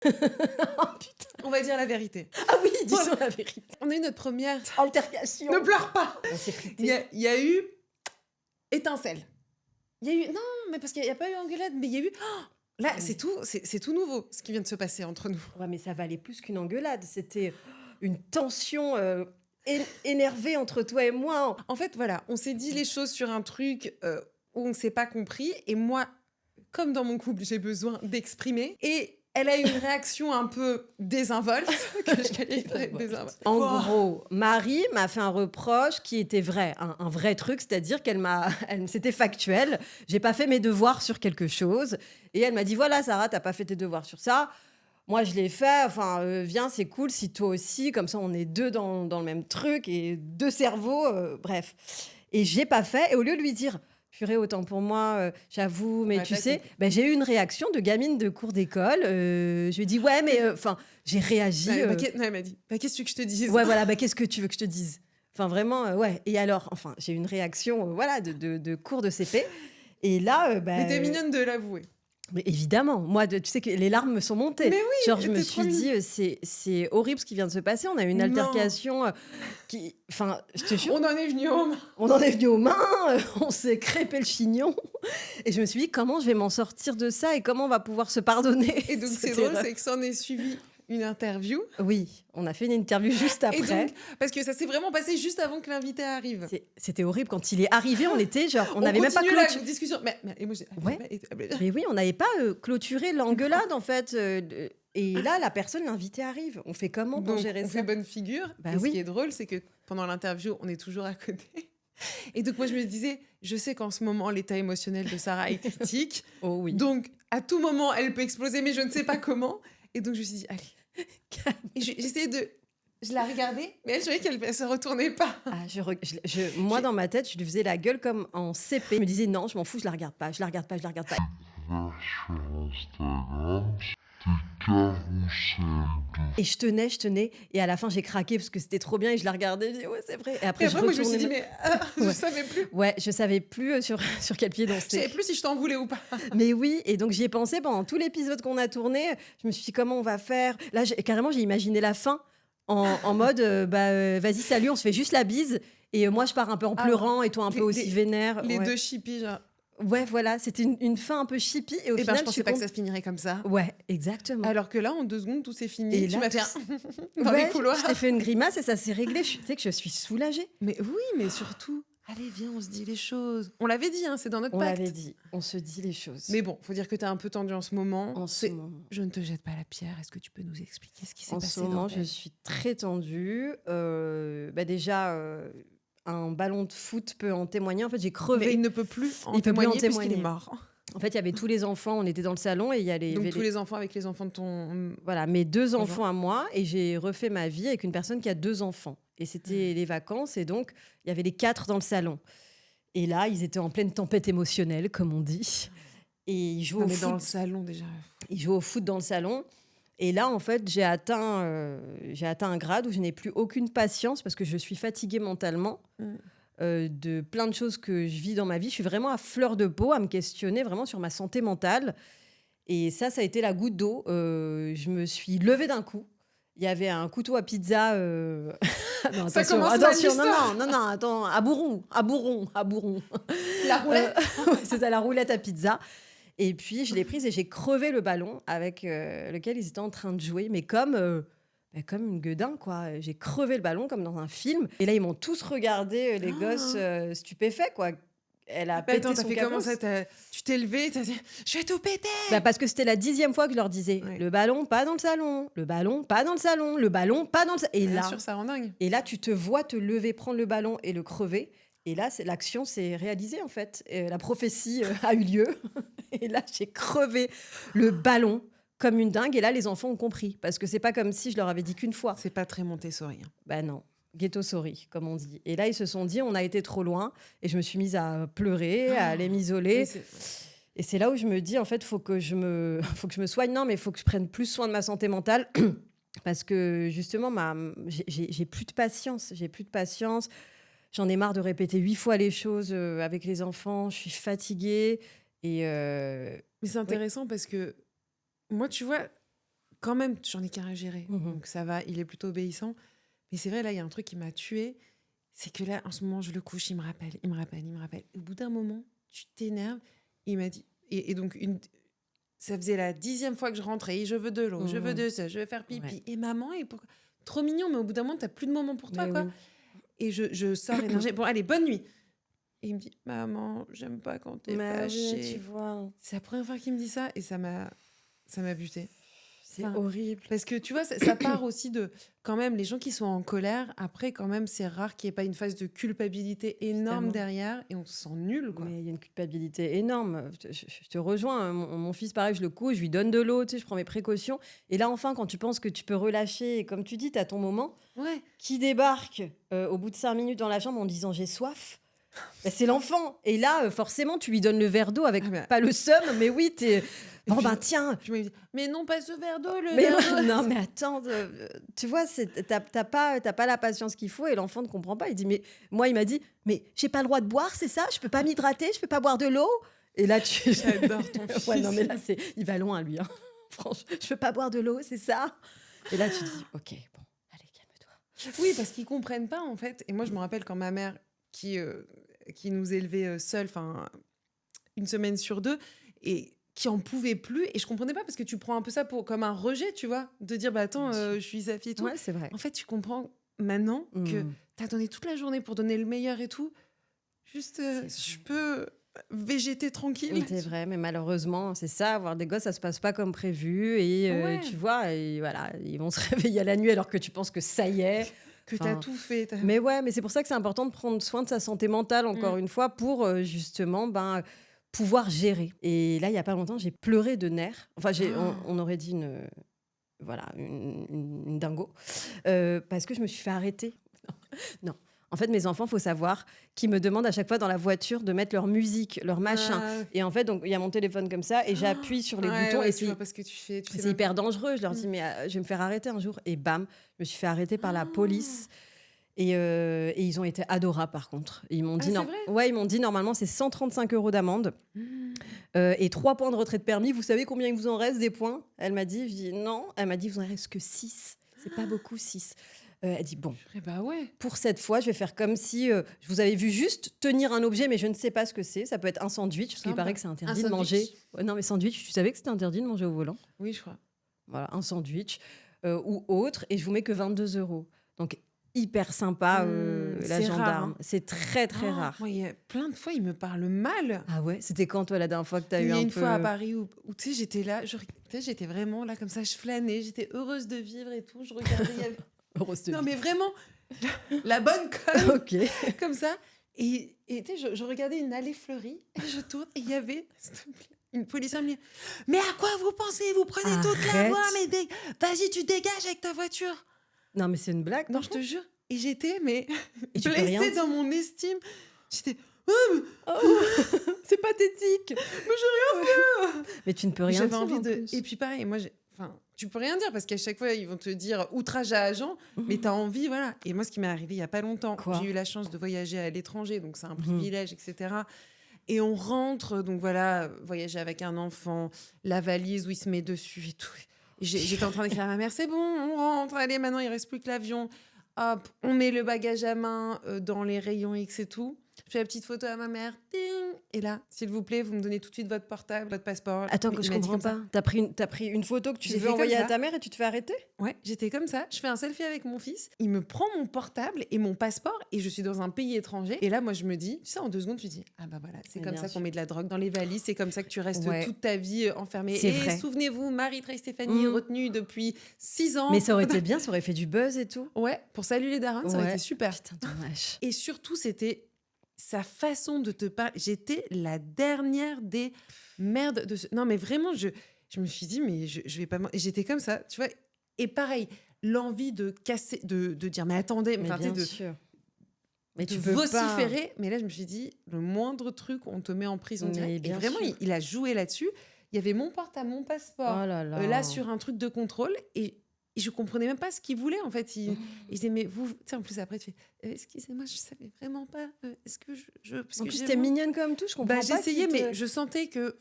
Oh putain. On va dire la vérité. Ah oui, disons Voilà. la vérité. On a eu notre première... Altercation. Ne pleure pas. On s'est Il frité. y a eu étincelle. Il y a eu... Non, mais parce qu'il n'y a pas eu engueulade, mais il y a eu... Oh, là, Oui. c'est tout nouveau, ce qui vient de se passer entre nous. Ouais, mais ça valait plus qu'une engueulade. C'était une tension énervée entre toi et moi. En fait, voilà, on s'est dit les choses sur un truc où on ne s'est pas compris. Et moi, comme dans mon couple, j'ai besoin d'exprimer. Et elle a eu une réaction un peu désinvolte, que je qualifierais de désinvolte. En Oh. gros, Marie m'a fait un reproche qui était vrai, un vrai truc, c'est-à-dire c'était factuel. J'ai pas fait mes devoirs sur quelque chose, et elle m'a dit voilà Sarah, t'as pas fait tes devoirs sur ça. Moi je l'ai fait. Enfin, viens, c'est cool si toi aussi, comme ça on est deux dans le même truc et deux cerveaux. Bref, et j'ai pas fait. Et au lieu de lui dire purée, autant pour moi, j'avoue, mais Ouais, tu t'as sais, compris. j'ai eu une réaction de gamine de cours d'école. Je lui ai dit ouais, mais enfin, j'ai réagi. Ouais, non, elle m'a dit, qu'est-ce que tu veux que je te dise? Ouais, voilà, qu'est-ce que tu veux que je te dise? Enfin, vraiment, ouais. Et alors, enfin, j'ai eu une réaction, voilà, de cours de CP. Et là, Mais t'es mignonne de l'avouer. mais évidemment, moi, tu sais que les larmes me sont montées. Mais oui, Genre, je me t'es suis trop dit, mignonne. c'est horrible ce qui vient de se passer. On a eu une Non. altercation qui, enfin, je te jure, On en est venu aux mains. on en est venu aux mains, on s'est crêpé le chignon. Et je me suis dit, comment je vais m'en sortir de ça et comment on va pouvoir se pardonner? Et donc, c'est cette drôle, erreur. c'est que ça en est suivi une interview. Oui, on a fait une interview juste Et après. donc, parce que ça s'est vraiment passé juste avant que l'invité arrive. C'était horrible. Quand il est arrivé, on était genre, on n'avait même pas continue la clôturé. discussion. Et moi, j'ai... Ouais. Mais oui, on n'avait pas clôturé l'engueulade en fait. Et là, la personne, l'invité arrive. On fait comment pour Donc, gérer on ça? fait bonne figure. Bah et oui. ce qui est drôle, c'est que pendant l'interview, on est toujours à côté. Et donc, moi, je me disais, je sais qu'en ce moment, l'état émotionnel de Sarah est critique. Oh oui. Donc, à tout moment, elle peut exploser, mais je ne sais pas comment. Et donc, je me suis dit, allez. Et j'essayais de... Je la regardais, mais je voyais qu'elle ne se retournait pas. Ah, moi, dans ma tête, je lui faisais la gueule comme en CP. Je me disais non, je m'en fous, je la regarde pas, je la regarde pas, je la regarde pas. Sur Instagram, c'était carousel Et je tenais. Et à la fin, j'ai craqué parce que c'était trop bien et je la regardais. Je disais ouais, c'est vrai. Et après, Et après, moi, je me suis dit, retournais mais je Ouais. savais plus. Ouais, je savais plus sur quel pied Je danser. savais plus si je t'en voulais ou pas. Mais oui, et donc j'y ai pensé pendant tout l'épisode qu'on a tourné. Je me suis dit comment on va faire. Là, carrément, j'ai imaginé la fin en mode vas-y, salut, on se fait juste la bise. Et moi, je pars un peu en Ah, pleurant et toi un peu aussi vénère. Les ouais. deux chippies, genre. Ouais, voilà, c'était une fin un peu chippie. Et au Et final, je pensais pas que ça se finirait comme ça. Ouais, exactement. Alors que là, en 2 secondes, tout s'est fini. Et Tu là, m'as fait dans ouais, les couloirs. je t'ai fait une grimace et ça s'est réglé. Tu sais que je suis soulagée. Mais oui, mais surtout, allez, viens, on se dit les choses. On l'avait dit, hein, c'est dans notre On pacte. l'avait dit, on se dit les choses. Mais bon, faut dire que t'es un peu tendu en ce moment. en ce moment, Je ne te jette pas la pierre. Est-ce que tu peux nous expliquer ce qui s'est en passé ce moment dans je suis très tendue. Déjà, un ballon de foot peut en témoigner. En fait, j'ai Mais crevé. il ne peut plus en Il peut plus en témoigner puisqu'il est témoigner. mort. En fait, il y avait tous les enfants, on était dans le salon et il y avait Donc tous les enfants avec les enfants de ton... voilà, mes 2 Bonjour. enfants à moi, et j'ai refait ma vie avec une personne qui a 2 enfants. Et c'était les vacances, et donc il y avait les 4 dans le salon. Et là, ils étaient en pleine tempête émotionnelle, comme on dit. Et ils jouaient Non, au mais dans le foot. salon déjà. Ils jouaient au foot dans le salon. Et là, en fait, j'ai atteint un grade où je n'ai plus aucune patience parce que je suis fatiguée mentalement. De plein de choses que je vis dans ma vie. Je suis vraiment à fleur de peau à me questionner vraiment sur ma santé mentale. Et ça a été la goutte d'eau. Je me suis levée d'un coup. Il y avait un couteau à pizza. Non, Ça attention, commence mal, attention, l'histoire. non, attends, à bourron. La roulette. Ouais, c'est ça, la roulette à pizza. Et puis, je l'ai prise et j'ai crevé le ballon avec lequel ils étaient en train de jouer. Mais comme une gueudin, quoi. J'ai crevé le ballon comme dans un film. Et là, ils m'ont tous regardé, les gosses, stupéfaits, quoi. Elle a pété Attends, t'as son fait comment cabos. ça? Tu t'es levé, t'as dit je vais tout péter. Parce que c'était la 10e fois que je leur disais Ouais. le ballon, pas dans le salon. Le ballon, pas dans le salon. Le ballon, pas dans le salon. Bien sûr, ça rend dingue. Et là, tu te vois te lever, prendre le ballon et le crever. Et là, l'action s'est réalisée, en fait. La prophétie a eu lieu. Et là, j'ai crevé le ballon comme une dingue. Et là, les enfants ont compris. Parce que c'est pas comme si je leur avais dit qu'une fois. C'est pas très Montessori. Hein. Bah non. Ghetto sorry, comme on dit. Et là, ils se sont dit, on a été trop loin. Et je me suis mise à pleurer, à aller m'isoler. Et c'est là où je me dis, en fait, faut que je me soigne. Non, mais il faut que je prenne plus soin de ma santé mentale. Parce que justement, j'ai plus de patience. J'ai plus de patience. J'en ai marre de répéter 8 fois les choses avec les enfants. Je suis fatiguée. Et Mais c'est intéressant parce que moi, tu vois, quand même, j'en ai qu'un à gérer. Mhm. Donc ça va, il est plutôt obéissant. Mais c'est vrai, là, il y a un truc qui m'a tuée. C'est que là, en ce moment, je le couche, il me rappelle. Et au bout d'un moment, tu t'énerves. Il m'a dit... Et donc, ça faisait la 10e fois que je rentrais. Et je veux de l'eau, je veux de ça, je veux faire pipi. Ouais. Et maman, trop mignon, mais au bout d'un moment, t'as plus de moments pour toi, Mais quoi. oui. Et je sors énergique. Bon, allez, bonne nuit. Et il me dit, maman, j'aime pas quand t'es Mais oui, fâchée. tu vois, C'est la première fois qu'il me dit ça et ça m'a buté. c'est Enfin, horrible. Parce que tu vois, ça part aussi de quand même les gens qui sont en colère. Après, quand même, c'est rare qu'il n'y ait pas une phase de culpabilité énorme Évidemment. derrière et on se sent nul, quoi. Mais il y a une culpabilité énorme. Je te rejoins. Hein. Mon fils, pareil, je le couche, je lui donne de l'eau, tu sais, je prends mes précautions. Et là, enfin, quand tu penses que tu peux relâcher, et comme tu dis, tu as ton moment, Ouais. qui débarque au bout de 5 minutes dans la chambre en disant j'ai soif. Bah, c'est l'enfant. Et là, forcément, tu lui donnes le verre d'eau avec Ah bah. pas le seum, mais oui, t'es. Bon, puis- ben tiens. Je me dis, mais non, pas ce verre d'eau, le Mais verre d'eau. non, mais attends, tu vois, t'as pas la patience qu'il faut et l'enfant ne comprend pas. Il dit, mais moi, il m'a dit, mais j'ai pas le droit de boire, c'est ça? Je peux pas m'hydrater, je peux pas boire de l'eau? Et là, tu. J'adore ton fils. Ouais, non, mais là, il va loin, lui. Hein. Franchement, je peux pas boire de l'eau, c'est ça? Et là, tu dis, ok, bon, allez, calme-toi. Oui, parce qu'ils comprennent pas, en fait. Et moi, je me rappelle quand ma mère, qui nous élevait seuls, enfin, une semaine sur 2, et qui en pouvait plus. Et je comprenais pas, parce que tu prends un peu ça comme un rejet, tu vois, de dire, bah attends, Bien sûr. je suis sa fille et tout. Ouais, c'est vrai. En fait, tu comprends maintenant que Mm. t'as donné toute la journée pour donner le meilleur et tout. Juste, C'est je peux végéter tranquille. C'est vrai, mais malheureusement, c'est ça, avoir des gosses, ça se passe pas comme prévu. Et Ouais. tu vois, et voilà, ils vont se réveiller à la nuit alors que tu penses que ça y est. Que Enfin, t'as tout fait. Mais ouais, mais c'est pour ça que c'est important de prendre soin de sa santé mentale, encore une fois, pour justement pouvoir gérer. Et là, il y a pas longtemps, j'ai pleuré de nerfs. Enfin, on aurait dit une dingo. Parce que je me suis fait arrêter. Non. En fait, mes enfants, faut savoir qu'ils me demandent à chaque fois dans la voiture de mettre leur musique, leur machin. Et en fait, donc il y a mon téléphone comme ça et j'appuie sur les boutons et tu vois pas ce que tu fais. Tu sais c'est même hyper dangereux. Je leur dis, mais je vais me faire arrêter un jour. Et bam, je me suis fait arrêter par la police. Et ils ont été adorables, par contre. Ils m'ont dit, c'est non. vrai Ouais, ils m'ont dit, normalement, c'est 135 € d'amende et 3 points de retrait de permis. Vous savez combien il vous en reste des points? Elle m'a dit, je dis, non. Elle m'a dit, il vous en reste que 6. C'est pas beaucoup, 6. Elle dit, bon, Bah ouais. pour cette fois, je vais faire comme si je vous avais vu juste tenir un objet, mais je ne sais pas ce que c'est. Ça peut être un sandwich, parce qu'il Sympa. paraît que c'est interdit Un de manger. sandwich. Ouais, non, mais sandwich, tu savais que c'était interdit de manger au volant? Oui, je crois. Voilà, un sandwich ou autre, et je vous mets que 22 €. Donc, hyper sympa, la c'est gendarme. rare, hein. C'est très, très Oh, rare. moi, il y a plein de fois, il me parle mal. Ah ouais? C'était quand, toi, la dernière fois que tu as Il eu y a un une peu... fois à Paris où tu sais, j'étais là, tu sais, j'étais vraiment là, comme ça, je flânais, j'étais heureuse de vivre et tout. Je regardais. Il y avait... Heureuse de Non, vie. mais vraiment, la bonne conne, Ok. comme ça. Et tu sais, je regardais une allée fleurie, et je tourne, et il y avait, s'il te plaît, une policière me dit, mais à quoi vous pensez? Vous prenez toute la Arrête. voie, mais vas-y, tu dégages avec ta voiture. Non, mais c'est une blague, Non, par je te contre. jure. Et j'étais, mais Et tu peux rien blessée dire. dans mon estime. J'étais, C'est pathétique. Mais tu ne peux rien j'avais dire, envie en de. plus. Et puis pareil, moi, enfin, tu peux rien dire parce qu'à chaque fois, ils vont te dire outrage à agent, mais t'as envie, voilà. Et moi, ce qui m'est arrivé il y a pas longtemps, Quoi j'ai eu la chance de voyager à l'étranger, donc c'est un privilège, etc. Et on rentre, donc voilà, voyager avec un enfant, la valise où il se met dessus et tout. Et j'étais en train d'écrire à ma mère, c'est bon, on rentre, allez, maintenant il reste plus que l'avion. Hop, on met le bagage à main dans les rayons X et tout. Je fais la petite photo à ma mère. Ding. Et là, s'il vous plaît, vous me donnez tout de suite votre portable, votre passeport. Attends, Il que je m'a dit comprends comme pas. T'as pris une photo que tu J'ai veux fait comme envoyer à ça. ta mère et tu te fais arrêter? Ouais, j'étais comme ça. Je fais un selfie avec mon fils. Il me prend mon portable et mon passeport et je suis dans un pays étranger. Et là, moi, je me dis, tu sais, en 2 secondes, tu dis, ah bah voilà, c'est Mais comme bien ça sûr. qu'on met de la drogue dans les valises. C'est comme ça que tu restes Ouais. toute ta vie enfermée. C'est Et vrai. souvenez-vous, Marie-Trace Stéphanie, retenue depuis 6 ans. Mais ça aurait été bien, ça aurait fait du buzz et tout. Ouais, pour saluer les darons, ça aurait Ouais. été super. Putain, dommage. Et surtout, c'était sa façon de te parler. J'étais la dernière des merdes de ce... Non, mais vraiment, je me suis dit, mais je vais pas... Et j'étais comme ça, tu vois. Et pareil, l'envie de casser, de dire, mais attendez, Mais enfin, tu sais, bien de, sûr. Mais de tu peux pas. vociférer. Mais là, je me suis dit, le moindre truc, on te met en prison Mais direct. Et bien vraiment, sûr. il a joué là-dessus. Il y avait mon portable, mon passeport, Oh là là. là, sur un truc de contrôle. Et je comprenais même pas ce qu'il voulait, en fait. Il disait, mais vous... Tu sais, en plus, après, tu fais, excusez-moi, je savais vraiment pas. Est-ce que je... Parce En que plus, j'ai t'es vraiment- mignonne comme tout, je comprends Bah, pas. j'essayais, qu'il te- mais je sentais que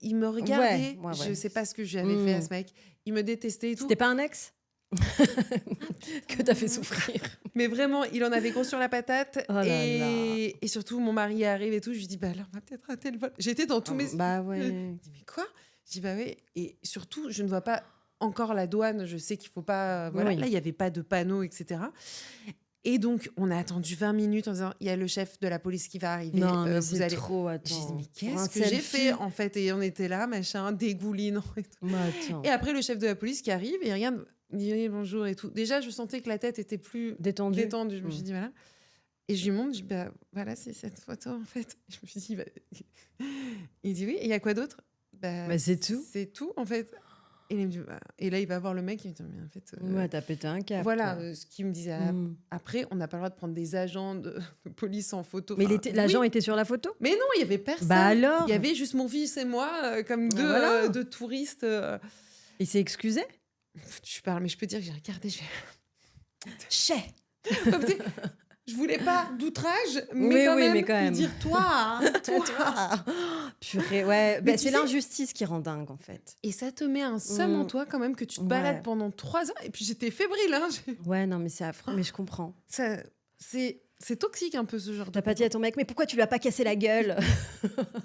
il me regardait. Ouais, Je ouais. sais pas ce que j'avais fait à ce mec. Il me détestait et tout. C'était pas un ex que t'as fait souffrir? Mais vraiment, il en avait gros sur la patate. Oh là et surtout, mon mari arrive et tout. Je lui dis, bah là, on va peut-être rater le vol. J'étais dans tous mes... Bah Il ouais. me dit, mais quoi? Je dis, bah oui. Et surtout, je ne vois pas encore la douane. Je sais qu'il faut pas... Voilà. Oui. Là, il n'y avait pas de panneau, etc. Et donc, on a attendu 20 minutes en disant, il y a le chef de la police qui va arriver. Non, mais vous c'est allez... trop, Je dis, attends. mais Pour un qu'est-ce que j'ai selfie. fait, en fait? Et on était là, machin, dégoulinant et tout. Mais attends. Et après, le chef de la police qui arrive et il regarde, il dit oui, bonjour et tout. Déjà, je sentais que la tête était plus Détendu. détendue. Je me suis dit, voilà. Et je lui montre, je dis, bah voilà, c'est cette photo, en fait. Je me suis dit, bah... Il dit oui, et il y a quoi d'autre? Bah, c'est tout. C'est tout, en fait. Et, il me dit, bah... et là, il va voir le mec, il me dit, mais en fait... Ouais, t'as pété un câble. voilà, quoi. ce qu'il me disait. Mm. Après, on n'a pas le droit de prendre des agents de police en photo. Mais Enfin, l'agent oui. était sur la photo? Mais non, il y avait personne. Bah alors? Il y avait juste mon fils et moi, comme deux, voilà. deux touristes. Il s'est excusé? Tu parles, mais je peux dire que j'ai regardé. J'ai... Chais. Comme tu sais, je voulais pas d'outrage, Oui, mais, quand oui, même, mais quand lui même. dire toi, hein, toi. Purée, ouais. Mais Bah, tu c'est sais- l'injustice qui rend dingue, en fait. Et ça te met un seum en toi quand même que tu te Ouais. balades pendant 3 heures. Et puis j'étais fébrile. Hein. Ouais, non, mais c'est affreux. Mais je comprends. C'est toxique un peu ce genre de... T'as pas dit à ton mec, mais pourquoi tu lui as pas cassé la gueule?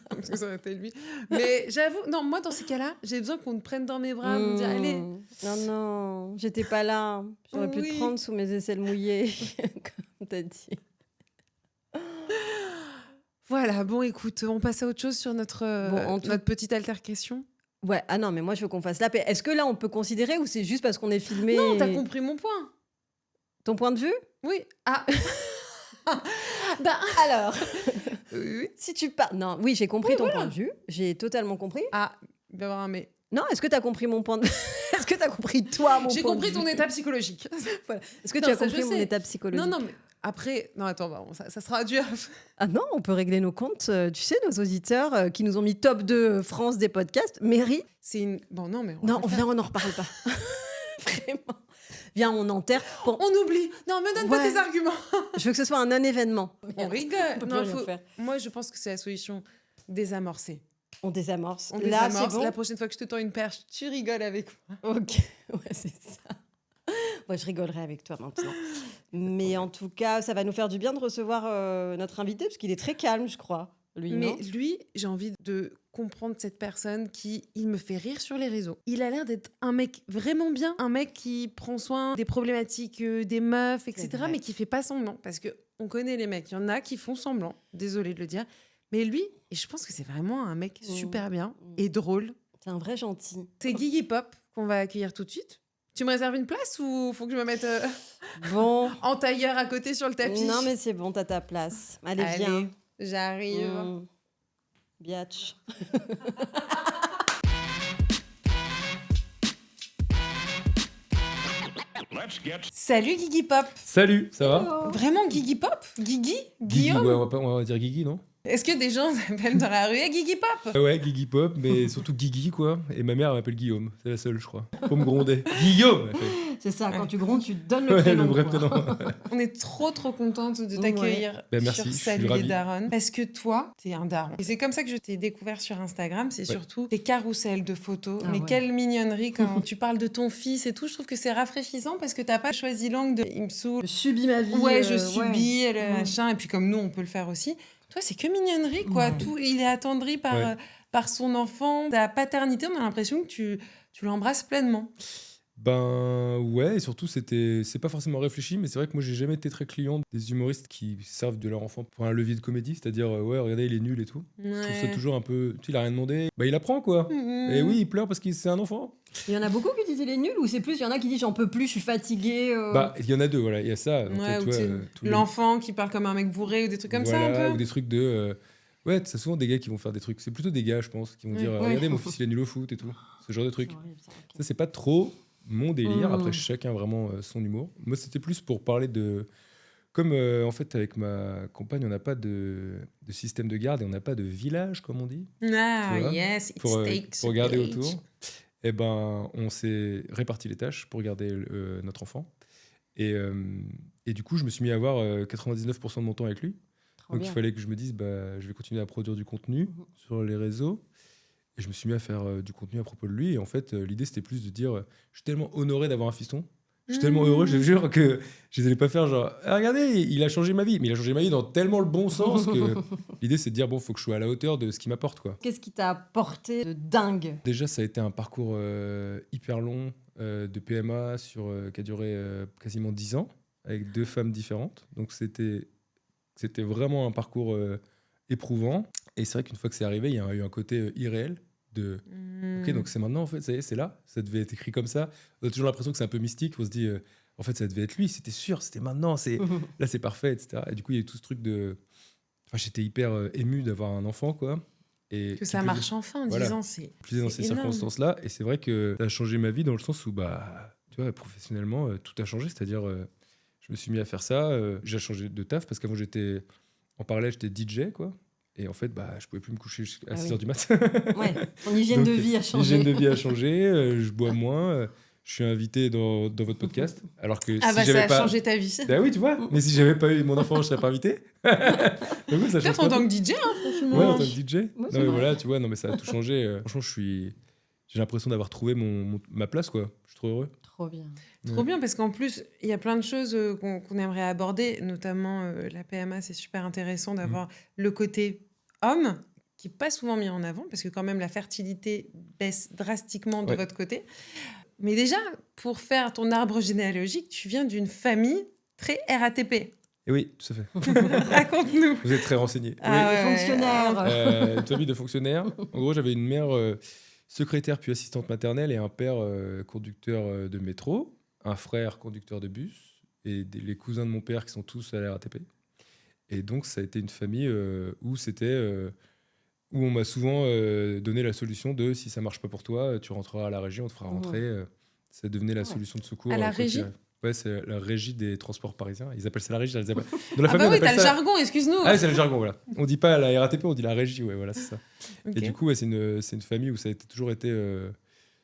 Parce que ça aurait été lui. Mais j'avoue, non, moi dans ces cas-là, j'ai besoin qu'on te prenne dans mes bras, me dire allez. Non, non, j'étais pas là. J'aurais pu Oui. te prendre sous mes aisselles mouillées, comme t'as dit. Voilà, bon écoute, on passe à autre chose sur notre, Bon, en tout- notre petite altercation. Ouais, ah non, mais moi je veux qu'on fasse la paix. Est-ce que là on peut considérer ou c'est juste parce qu'on est filmé? Non, t'as compris mon point. Ton point de vue? Oui. Ah. Bah, Alors, oui. si tu parles. Non, oui, j'ai compris ton point de vue. J'ai totalement compris. Ah, il va y avoir un mais. Non, est-ce que t'as compris mon point de Est-ce que t'as compris toi, mon J'ai point compris de ton vue état psychologique. Voilà. Est-ce que Non, tu as ça, je compris mon sais. état psychologique? Non, mais après, non, attends, bon, ça sera dur. Ah non, on peut régler nos comptes. Tu sais, nos auditeurs qui nous ont mis top 2 France des podcasts. Mairie. C'est une. Bon, non, mais. Non, va le faire. viens, on n'en reparle pas. Vraiment. Viens, on enterre. Bon, On oublie. Non, me donne pas Ouais. tes arguments. je veux que ce soit un non-événement. On rigole. On peut Non, plus rien faut- faire. Moi, je pense que c'est la solution désamorcer. On désamorce. On Là, désamorce. c'est bon. La prochaine fois que je te tends une perche, tu rigoles avec moi. Ok, ouais, c'est ça. Moi, je rigolerai avec toi maintenant. Mais en tout cas, ça va nous faire du bien de recevoir notre invité, parce qu'il est très calme, je crois. Lui, Mais non lui, j'ai envie de comprendre cette personne qui, il me fait rire sur les réseaux. Il a l'air d'être un mec vraiment bien, un mec qui prend soin des problématiques des meufs, etc., vrai. mais qui fait pas semblant. Parce que on connaît les mecs, il y en a qui font semblant, désolé de le dire. Mais lui, et je pense que c'est vraiment un mec super bien et drôle. C'est un vrai gentil. C'est Guigui Pop qu'on va accueillir tout de suite. Tu me réserves une place ou faut que je me mette Bon. en tailleur à côté sur le tapis? Non, mais c'est bon, t'as ta place. Allez, viens. J'arrive. Biatch. Salut Guigui Pop. Salut, ça va? Vraiment Guigui Pop? Guigui? Guigui, Guillaume? ouais, on va dire Guigui, non? Est-ce que des gens s'appellent dans la rue Guigui Pop? Ouais, Guigui Pop, mais surtout Guigui, quoi. Et ma mère, elle m'appelle Guillaume, c'est la seule, je crois. Pour me gronder. Guillaume, elle fait. C'est ça, quand tu grondes, tu te donnes le Ouais, prénom. le vrai quoi. prénom. On est trop contente de t'accueillir Ben, merci, sur je suis Salut les ravi. darons. Parce que toi, t'es un daron. Et c'est comme ça que je t'ai découvert sur Instagram. C'est surtout tes carousels de photos. Ah Mais ouais. quelle mignonnerie quand tu parles de ton fils et tout. Je trouve que c'est rafraîchissant parce que t'as pas choisi l'angle de il me saoule. Je subis ma vie. Ouais, je subis, le Mm. machin. Et puis comme nous, on peut le faire aussi. Toi, c'est que mignonnerie, quoi. Ouais. Tout, il est attendri par, Ouais. par son enfant. Ta paternité, on a l'impression que tu l'embrasses pleinement. Ben ouais, et surtout, c'est pas forcément réfléchi, mais c'est vrai que moi, j'ai jamais été très client des humoristes qui servent de leur enfant pour un levier de comédie, c'est-à-dire, ouais, regardez, il est nul et tout. Je trouve ça toujours un peu. Tu sais, il a rien demandé. Bah, il apprend, quoi. Et oui, il pleure parce que c'est un enfant. Il y en a beaucoup qui disent il est nul ou c'est plus, il y en a qui disent j'en peux plus, je suis fatiguée. Bah, il y en a deux, voilà, il y a ça. Donc, Ouais, tu ou vois, tu sais, tous les- l'enfant qui parle comme un mec bourré ou des trucs comme ça, Voilà, un peu. ou des trucs de. Ouais, c'est souvent des gars qui vont faire des trucs. C'est plutôt des gars, je pense, qui vont Ouais. dire Ouais. regardez, mon fils, il est nul au foot et tout. Ce genre de trucs. C'est horrible, ça, ok. Ça, c'est pas trop mon délire. Mm. Après, chacun a vraiment son humour. Moi, c'était plus pour parler de. Comme en fait, avec ma compagne, on n'a pas de système de garde et on n'a pas de village, comme on dit, Ah, Tu vois, yes, it pour takes a regarder village. autour. Et ben, on s'est réparti les tâches pour garder notre enfant. Et du coup, je me suis mis à avoir 99% de mon temps avec lui. Trop Donc bien. il fallait que je me dise, bah, je vais continuer à produire du contenu Mhm. sur les réseaux. Et je me suis mis à faire du contenu à propos de lui. Et en fait, l'idée, c'était plus de dire je suis tellement honoré d'avoir un fiston. Je suis tellement heureux, je te jure, que je n'allais pas faire genre ah, regardez, il a changé ma vie. Mais il a changé ma vie dans tellement le bon sens que l'idée, c'est de dire bon, faut que je sois à la hauteur de ce qu'il m'apporte, quoi. Qu'est-ce qui t'a apporté de dingue? Déjà, ça a été un parcours hyper long de PMA qui a duré quasiment 10 ans avec 2 femmes différentes. Donc, c'était vraiment un parcours éprouvant. Et c'est vrai qu'une fois que c'est arrivé, il y a eu un côté irréel de ok, donc c'est maintenant, en fait, ça y est, c'est là. Ça devait être écrit comme ça. On a toujours l'impression que c'est un peu mystique. On se dit, en fait, ça devait être lui, c'était sûr, c'était maintenant, là, c'est parfait, etc. Et du coup, il y a eu tout ce truc de. Enfin, j'étais hyper ému d'avoir un enfant, quoi. Et Que ça plus- marche enfin en Voilà. 10 ans, c'est plus dans c'est ces énorme. circonstances-là. Et c'est vrai que ça a changé ma vie dans le sens où, bah, tu vois, professionnellement, tout a changé. C'est-à-dire, je me suis mis à faire ça. J'ai changé de taf parce qu'avant, en parallèle, j'étais DJ, quoi. Et en fait, bah, je pouvais plus me coucher jusqu'à Ah 6 oui. h du mat. Ouais, ton hygiène Donc, de vie a changé. L'hygiène de vie a changé. Je bois moins. Je suis invité dans votre podcast. Alors que Ah si bah ça j'avais a pas. changé ta vie. Bah oui, tu vois. Mais si j'avais pas eu mon enfant, je serais pas invité. Donc, oui, ça change Peut-être en pas tant tout. que DJ, hein, franchement. Ouais, en tant que DJ. Ouais, Non, c'est mais vrai. voilà, tu vois, non, mais ça a tout changé. Franchement, j'ai l'impression d'avoir trouvé ma place, quoi. Je suis trop heureux. Trop bien. Trop Ouais. bien, parce qu'en plus, il y a plein de choses qu'on aimerait aborder, notamment la PMA, c'est super intéressant d'avoir le côté homme, qui n'est pas souvent mis en avant, parce que quand même la fertilité baisse drastiquement de Ouais. votre côté. Mais déjà, pour faire ton arbre généalogique, tu viens d'une famille très RATP. Et oui, tout à fait. Raconte-nous. Vous êtes très renseigné. Ah Oui. ouais, Fonctionnaire. Une famille de fonctionnaires. En gros, j'avais une mère secrétaire puis assistante maternelle et un père conducteur de métro, un frère conducteur de bus et les cousins de mon père qui sont tous à la RATP. Et donc, ça a été une famille où on m'a souvent donné la solution de si ça marche pas pour toi, tu rentreras à la régie, on te fera rentrer. Ça devenait la Ouais. solution de secours. À la côté, régie Ouais, c'est la régie des transports parisiens. Ils appellent ça la régie. Dans la Ah famille, bah on oui, appelle t'as le ça- jargon, excuse-nous. Ah, c'est le jargon, voilà. On dit pas la RATP, on dit la régie, ouais, voilà, c'est ça. Ok. Et du coup, ouais, c'est une famille où ça a toujours été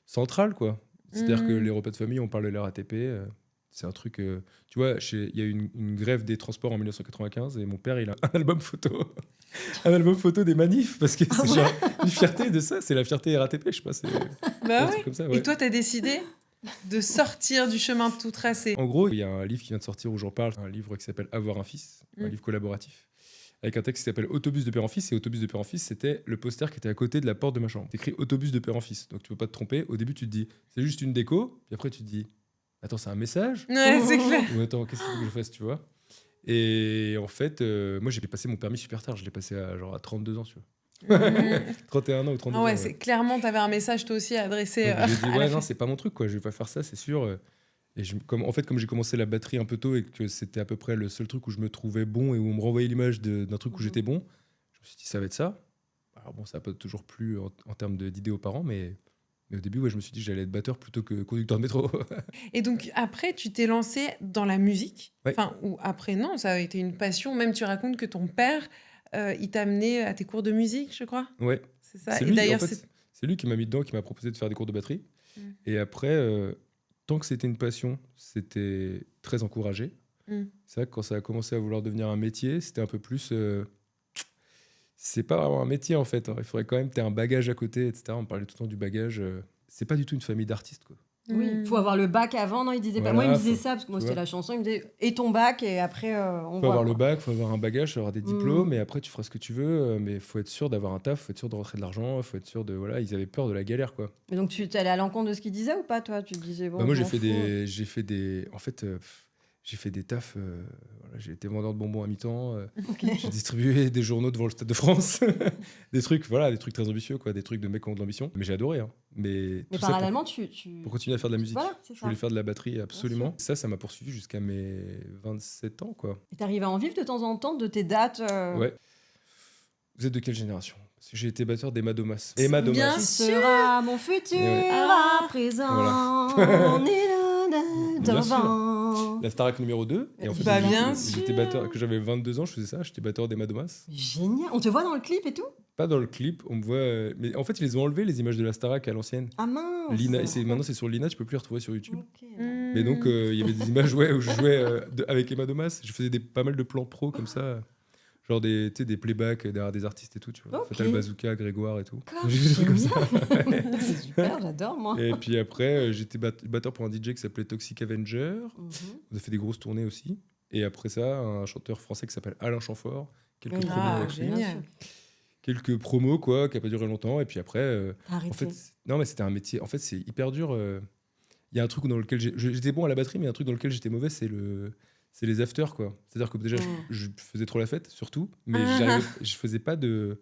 central, quoi. C'est-à-dire que Mhm. les repas de famille, on parle de la RATP. C'est un truc. Tu vois, il y a eu une grève des transports en 1995 et mon père, il a un album photo. Un album photo des manifs parce que c'est genre une fierté de ça. C'est la fierté RATP, je sais pas. C'est Bah un ouais. truc comme ça, Et ouais. toi, t'as décidé de sortir du chemin tout tracé. En gros, il y a un livre qui vient de sortir où j'en parle, un livre qui s'appelle Avoir un fils, un Mm. livre collaboratif, avec un texte qui s'appelle Autobus de père en fils. Et Autobus de père en fils, c'était le poster qui était à côté de la porte de ma chambre. C'est écrit Autobus de père en fils. Donc tu peux pas te tromper. Au début, tu te dis, c'est juste une déco. Puis après, tu te dis, attends, c'est un message Ouais, c'est clair. Ou attends, qu'est-ce qu'il faut que je fasse, tu vois? Et en fait, moi, j'ai passé mon permis super tard. Je l'ai passé à 32 ans, tu vois. Mhm. 31 ans ou 32 Ah ouais, ans. c'est clairement, t'avais un message toi aussi à adresser. Donc, j'ai dit, à la ouais, non, fin. c'est pas mon truc, quoi. Je vais pas faire ça, c'est sûr. Et en fait, comme j'ai commencé la batterie un peu tôt et que c'était à peu près le seul truc où je me trouvais bon et où on me renvoyait l'image d'un truc où Mhm. j'étais bon, je me suis dit, ça va être ça. Alors bon, ça n'a pas toujours plu en termes d'idées aux parents, mais au début, ouais, je me suis dit que j'allais être batteur plutôt que conducteur de métro. Et donc après, tu t'es lancé dans la musique. Ouais. Enfin, ou après, non, ça a été une passion. Même tu racontes que ton père, il t'a amené à tes cours de musique, je crois. Ouais. C'est ça. C'est Et lui, d'ailleurs, en fait, c'est- c'est lui qui m'a mis dedans, qui m'a proposé de faire des cours de batterie. Mm. Et après, tant que c'était une passion, c'était très encouragé. Mm. C'est vrai que quand ça a commencé à vouloir devenir un métier, c'était un peu plus. C'est pas vraiment un métier en fait. Il faudrait quand même que tu aies un bagage à côté, etc. On parlait tout le temps du bagage. C'est pas du tout une famille d'artistes, quoi. Oui, il faut avoir le bac avant. Non, il disait pas. Voilà, Moi, il me disait faut- ça parce que moi, tu c'était vois. la chanson. Il me disait et ton bac et après on Faut voit. avoir le quoi. bac, faut avoir un bagage, faut avoir des diplômes, Mm. et après tu feras ce que tu veux. Mais faut être sûr d'avoir un taf, faut être sûr de rentrer de l'argent, faut être sûr de. Voilà, ils avaient peur de la galère, quoi. Mais donc tu t'es allé à l'encontre de ce qu'il disait ou pas, toi? Tu te disais bon. Bah, moi, je j'ai m'en fait fous. des. En fait, j'ai fait des tafs. Voilà, j'ai été vendeur de bonbons à mi-temps. Ok. J'ai distribué des journaux devant le Stade de France. Des trucs, voilà, des trucs très ambitieux, quoi. Des trucs de mecs qui ont de l'ambition. Mais j'ai adoré, hein. Mais Mais tout ça pour- parallèlement, pour continuer à faire de la musique. Voilà, c'est Je ça. voulais faire de la batterie, absolument. Ça m'a poursuivi jusqu'à mes 27 ans, quoi. Et t'arrives à en vivre de temps en temps de tes dates. Ouais. Vous êtes de quelle génération? Parce que j'ai été batteur d'Emma Domas. Emma Bien Domas. Tu sûr. seras mon futur Et ouais. à présent. On est là Bien sûr. devant. La Starac numéro 2. Et en fait, Bah, bien j'étais sûr. batteur, que j'avais 22 ans, je faisais ça, j'étais batteur d'Emma Domas. Génial. On te voit dans le clip et tout? Pas dans le clip, on me voit. Mais en fait, ils les ont enlevé, les images de la Starac à l'ancienne. Ah mince. Lina, maintenant, c'est sur Lina, tu peux plus les retrouver sur YouTube. Ok. Mm. Mais donc, il y avait des images où je jouais avec Emma Domas. Je faisais pas mal de plans pro comme ça. Genre tu sais, des playbacks derrière des artistes et tout, tu vois. Ok. Fatal Bazooka, Grégoire et tout. D'accord, J'ai des trucs comme ça. C'est super, j'adore, moi. Et puis après, j'étais batteur pour un DJ qui s'appelait Toxic Avenger. Mhm. On a fait des grosses tournées aussi. Et après ça, un chanteur français qui s'appelle Alain Chamfort. Quelques Oui, promos Ah, avec lui. bien génial. sûr. Quelques promos, quoi, qui n'a pas duré longtemps. Et puis après, en Arrêtez. fait, non, mais c'était un métier. En fait, c'est hyper dur. Il y a un truc dans lequel j'étais bon à la batterie, mais un truc dans lequel j'étais mauvais, c'est les afters, quoi. C'est-à-dire que déjà, je faisais trop la fête, surtout, mais je faisais pas de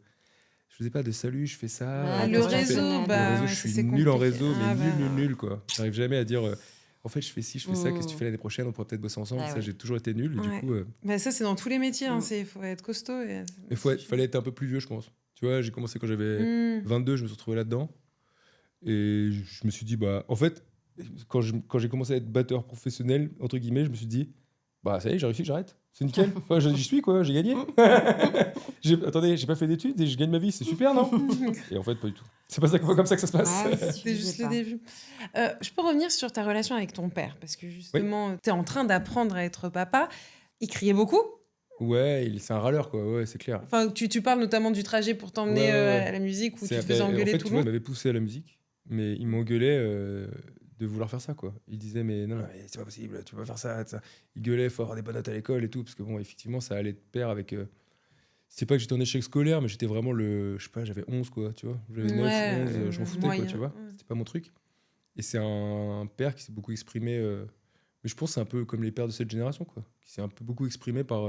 salut, je fais ça. Ah, le quand tu fais- réseau, le bah, réseau, ouais, je ça, suis c'est nul en compliqué. réseau, mais Ah, bah. nul, quoi. J'arrive jamais à dire, en fait, je fais ci, je fais ça, qu'est-ce que tu Mm. fais l'année prochaine, on pourrait peut-être bosser ensemble. Ah Ça, ouais. j'ai toujours été nul. Et Ouais. du coup, Bah, ça, c'est dans tous les métiers. Mm. Il faut être costaud. il fallait être un peu plus vieux, je pense. Tu vois, j'ai commencé quand j'avais Mm. 22, je me suis retrouvé là-dedans. Et je me suis dit, bah, en fait, quand j'ai commencé à être batteur professionnel, entre guillemets, je me suis dit, bah, ça y est, j'ai réussi, j'arrête. C'est nickel. Enfin, j'y suis, quoi, j'ai gagné. Attendez, j'ai pas fait d'études et je gagne ma vie, c'est super, non? Et en fait, pas du tout. C'est pas comme ça que ça se passe. Ah, C'est suffisait juste le pas. début. Je peux revenir sur ta relation avec ton père, parce que justement, tu es en train d'apprendre à être papa. Il criait beaucoup. Ouais, c'est un râleur, quoi, ouais, c'est clair. Enfin, tu parles notamment du trajet pour t'emmener Ouais, ouais. à la musique, où tu C'est- te faisais en engueuler fait, tout tu le vois, long. il m'avait poussé à la musique, mais il m'engueulait de vouloir faire ça, quoi. Il disait, mais non, mais c'est pas possible, tu peux pas faire ça. Il gueulait, faut avoir des bonnes notes à l'école et tout, parce que bon, effectivement, ça allait de pair avec. C'est pas que j'étais en échec scolaire, mais j'étais vraiment je sais pas, j'avais 11, quoi, tu vois. J'avais 9, Ouais, 11, je m'en foutais, moyen, quoi, tu vois. ouais. C'était pas mon truc. Et c'est un père qui s'est beaucoup exprimé, mais je pense que c'est un peu comme les pères de cette génération, quoi, qui s'est un peu beaucoup exprimé par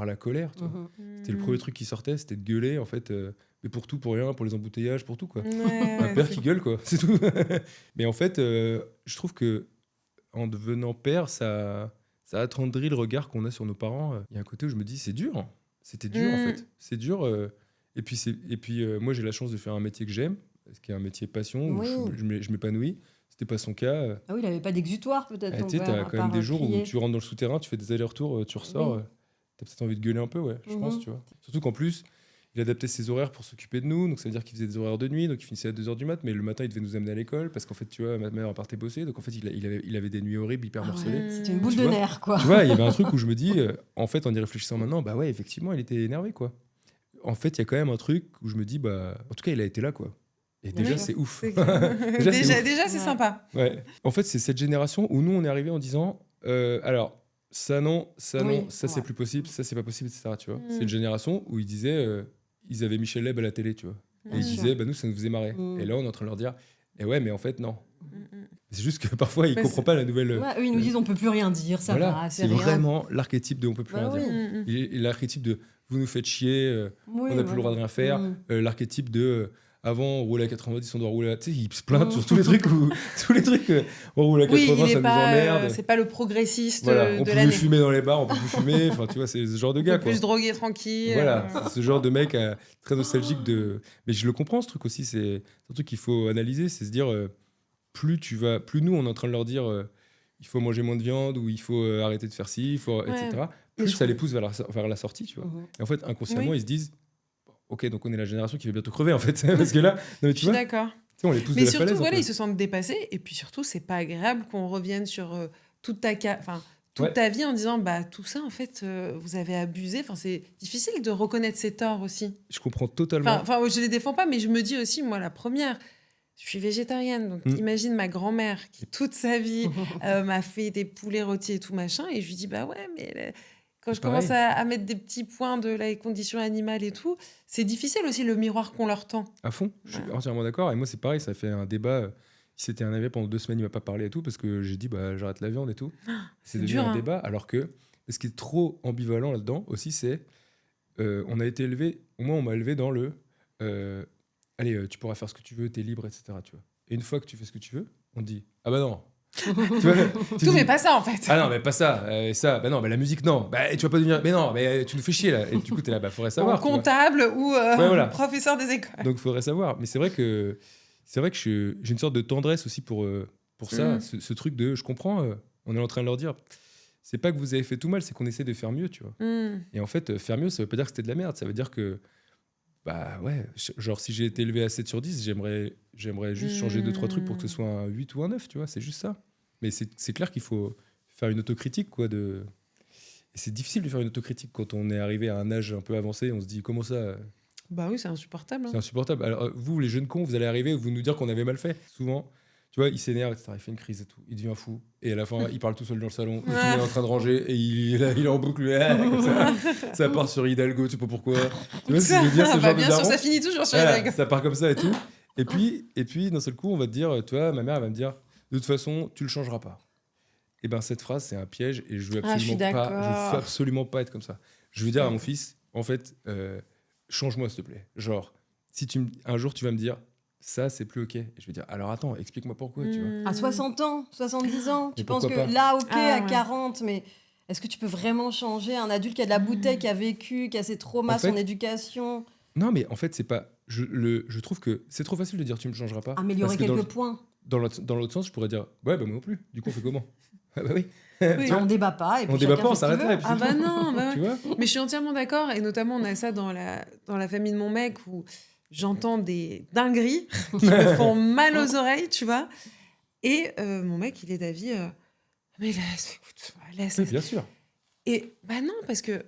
la colère, tu vois. Mhm. C'était le premier truc qui sortait, c'était de gueuler, en fait, mais pour tout, pour rien, pour les embouteillages, pour tout, quoi. Ouais, Un père c'est- qui gueule, quoi, c'est tout. Mais en fait, je trouve que en devenant père, ça attendrit le regard qu'on a sur nos parents. Il y a un côté où je me dis, c'est dur. C'était dur, en fait. C'est dur. Et puis, moi, j'ai la chance de faire un métier que j'aime, ce qui est un métier passion, où Oui. je m'épanouis. C'était pas son cas. Ah oui, il avait pas d'exutoire, peut-être, ton Tu sais, père, t'as à quand même part, des jours crier. où tu rentres dans le souterrain, tu fais des allers-retours, tu ressors, Oui. t'as peut-être envie de gueuler un peu, ouais, je pense, tu vois. Surtout qu'en plus, il adaptait ses horaires pour s'occuper de nous, donc ça veut dire qu'il faisait des horaires de nuit, donc il finissait à 2h du mat, mais le matin, il devait nous amener à l'école, parce qu'en fait, tu vois, ma mère partait bosser, donc en fait, il avait des nuits horribles, hyper Ah morcelées. ouais, C'était une boule Tu de vois nerfs, quoi. Tu vois, il y avait un truc où je me dis, en fait, en y réfléchissant maintenant, bah ouais, effectivement, il était énervé, quoi. En fait, il y a quand même un truc où je me dis, bah, en tout cas, il a été là, quoi. Et Bien déjà, sûr. c'est ouf. c'est clair. Déjà, c'est ouf. Déjà, c'est Ouais. sympa. Ouais. En fait, c'est cette génération où nous, on est arrivé en disant, alors, ça non, ça Oui, non, ça c'est ouais. plus possible, ça c'est pas possible, etc. Tu vois. Mm. C'est une génération où ils disaient, ils avaient Michel Leb à la télé, tu vois. Et Bien ils sûr. disaient, bah nous, ça nous faisait marrer. Mm. Et là, on est en train de leur dire, et ouais, mais en fait, non. Mm, mm. C'est juste que parfois, ils Bah, comprennent pas la nouvelle. Ouais, eux, ils nous disent on peut plus rien dire, ça Voilà, va, c'est rien. vraiment l'archétype de on peut plus Bah rien dire. oui. Mm, mm. Et l'archétype de vous nous faites chier, Oui, on n'a plus le droit de rien faire. Mm. L'archétype de avant on roulait à 90, on doit rouler à. Tu sais, ils se plaignent sur tous les trucs où on roule à 80, Oui, il ça est nous pas, emmerde. c'est pas le progressiste Voilà, on de peut l'année. plus fumer dans les bars, on peut plus fumer. Enfin, tu vois, c'est ce genre de On gars, peut quoi. plus se droguer tranquille. Voilà, c'est ce genre de mec très nostalgique de. Mais je le comprends, ce truc aussi. C'est un truc qu'il faut analyser, c'est se dire plus nous on est en train de leur dire il faut manger moins de viande ou il faut arrêter de faire ci, etc. Mais Plus je ça les trouve- pousse vers la sortie, tu vois. Mhm. Et en fait, inconsciemment, Oui. ils se disent ok, donc on est la génération qui va bientôt crever en fait, parce que là, non, mais Je tu suis vois, d'accord. tu sais, on les pousse Mais de la surtout, falaise. un voilà, peu. ils se sentent dépassés. Et puis surtout, c'est pas agréable qu'on revienne sur toute ta toute Ouais. ta vie en disant bah tout ça en fait vous avez abusé. Enfin, c'est difficile de reconnaître ses torts aussi. Je comprends totalement. Enfin, je les défends pas, mais je me dis aussi moi la première. Je suis végétarienne, donc Mm. imagine ma grand-mère qui toute sa vie m'a fait des poulets rôtis et tout machin, et je lui dis bah ouais, mais quand C'est je commence pareil. à mettre des petits points de la condition animale et tout, c'est difficile aussi le miroir qu'on leur tend. À fond, je suis Ouais. entièrement d'accord. Et moi, c'est pareil, ça fait un débat. Il s'était énervé pendant 2 semaines, il m'a pas parlé et tout, parce que j'ai dit, bah, j'arrête la viande et tout. c'est C'est devenu dur, un hein. débat, alors que ce qui est trop ambivalent là-dedans aussi, c'est on a été élevé, au moins on m'a élevé dans le allez, tu pourras faire ce que tu veux, t'es libre, etc. Tu vois. Et une fois que tu fais ce que tu veux, on te dit, ah bah non. Tu vois, tu Tout dis, mais pas ça en fait. ah non, mais pas ça, ça, bah non, bah la musique, non, bah tu vas pas devenir, mais non, mais tu nous fais chier là. Et du coup, t'es là, bah faudrait savoir. Ou tu vois. comptable ou voilà. professeur des écoles. Donc, il faudrait savoir. Mais c'est vrai que j'ai une sorte de tendresse aussi pour ça, Mhm. ce truc de, je comprends, on est en train de leur dire, c'est pas que vous avez fait tout mal, c'est qu'on essaie de faire mieux, tu vois. Mm. Et en fait, faire mieux, ça veut pas dire que c'était de la merde, ça veut dire que, bah ouais, genre si j'ai été élevé à 7 sur 10, j'aimerais juste changer 2-3 trucs pour que ce soit un 8 ou un 9, tu vois, c'est juste ça. Mais c'est clair qu'il faut faire une autocritique, quoi, de... Et c'est difficile de faire une autocritique quand on est arrivé à un âge un peu avancé. On se dit, comment ça Bah oui, c'est insupportable. c'est insupportable. Alors, vous, les jeunes cons, vous allez arriver, vous nous dire qu'on avait mal fait. Souvent, tu vois, il s'énerve, etc. Il fait une crise et tout. Il devient fou. Et à la fin, il parle tout seul dans le salon. Tout le monde est en train de ranger. Et il est en boucle. Comme ça part sur Hidalgo, tu sais pas pourquoi. Tu vois ce que je veux dire, ce genre de bien sûr, daron. ça finit toujours sur Voilà, Hidalgo. ça part comme ça et tout. Et puis d'un seul coup, on va te dire, tu vois, ma mère, elle va me dire, de toute façon, tu le changeras pas. Et ben cette phrase, c'est un piège et je veux Ah, je suis d'accord. absolument pas être comme ça. Je veux dire à mon fils, en fait, change-moi s'il te plaît. Genre, si un jour tu vas me dire, ça c'est plus ok. Et je vais dire, alors attends, explique-moi pourquoi, tu vois. À 60 ans, 70 ans, tu Et penses que pourquoi pas là, ok, Ah, à ouais. 40, mais est-ce que tu peux vraiment changer un adulte qui a de la bouteille, qui a vécu, qui a ses traumas, En fait- son éducation, Non, mais en fait, c'est pas. Je trouve que c'est trop facile de dire tu me changeras pas. améliorer Parce que quelques points? dans l'autre sens, je pourrais dire, ouais, bah moi non plus. Du coup, on fait comment? Ah bah oui. Oui. Tu vois, On débat pas et puis on débat chacun pas, on fait ce qu'il s'arrête là. veut. Et puis Ah c'est bah tout. non, bah ouais. Tu vois. Mais je suis entièrement d'accord, et notamment on a ça dans la famille de mon mec où j'entends des dingueries qui me font mal aux oreilles, tu vois. Et mon mec, il est d'avis, mais laisse, écoute, laisse. Oui, bien sûr. Et bah non, parce que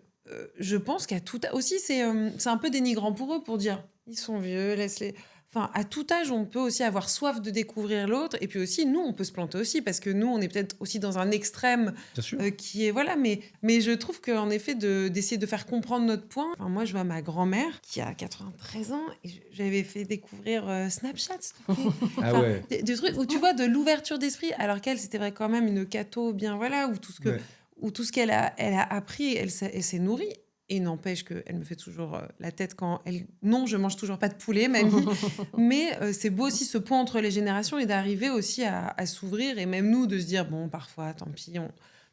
je pense qu'à tout âge, aussi c'est un peu dénigrant pour eux pour dire, ils sont vieux, laisse-les. Enfin, à tout âge, on peut aussi avoir soif de découvrir l'autre. Et puis aussi, nous, on peut se planter aussi, parce que nous, on est peut-être aussi dans un extrême Bien sûr. qui est voilà, mais je trouve qu'en effet d'essayer de faire comprendre notre point. Enfin, moi, je vois ma grand-mère qui a 93 ans et j'avais fait découvrir Snapchat, s'il te plaît. Ah Enfin, ouais. des trucs où tu vois de l'ouverture d'esprit, alors qu'elle c'était vrai quand même une catho bien voilà, où tout ce que Ouais. où tout ce qu'elle a elle a appris, elle s'est nourrie. Et n'empêche qu'elle me fait toujours la tête quand elle... Non, je mange toujours pas de poulet, mamie. Mais c'est beau aussi ce pont entre les générations et d'arriver aussi à s'ouvrir. Et même nous, de se dire, bon, parfois, tant pis,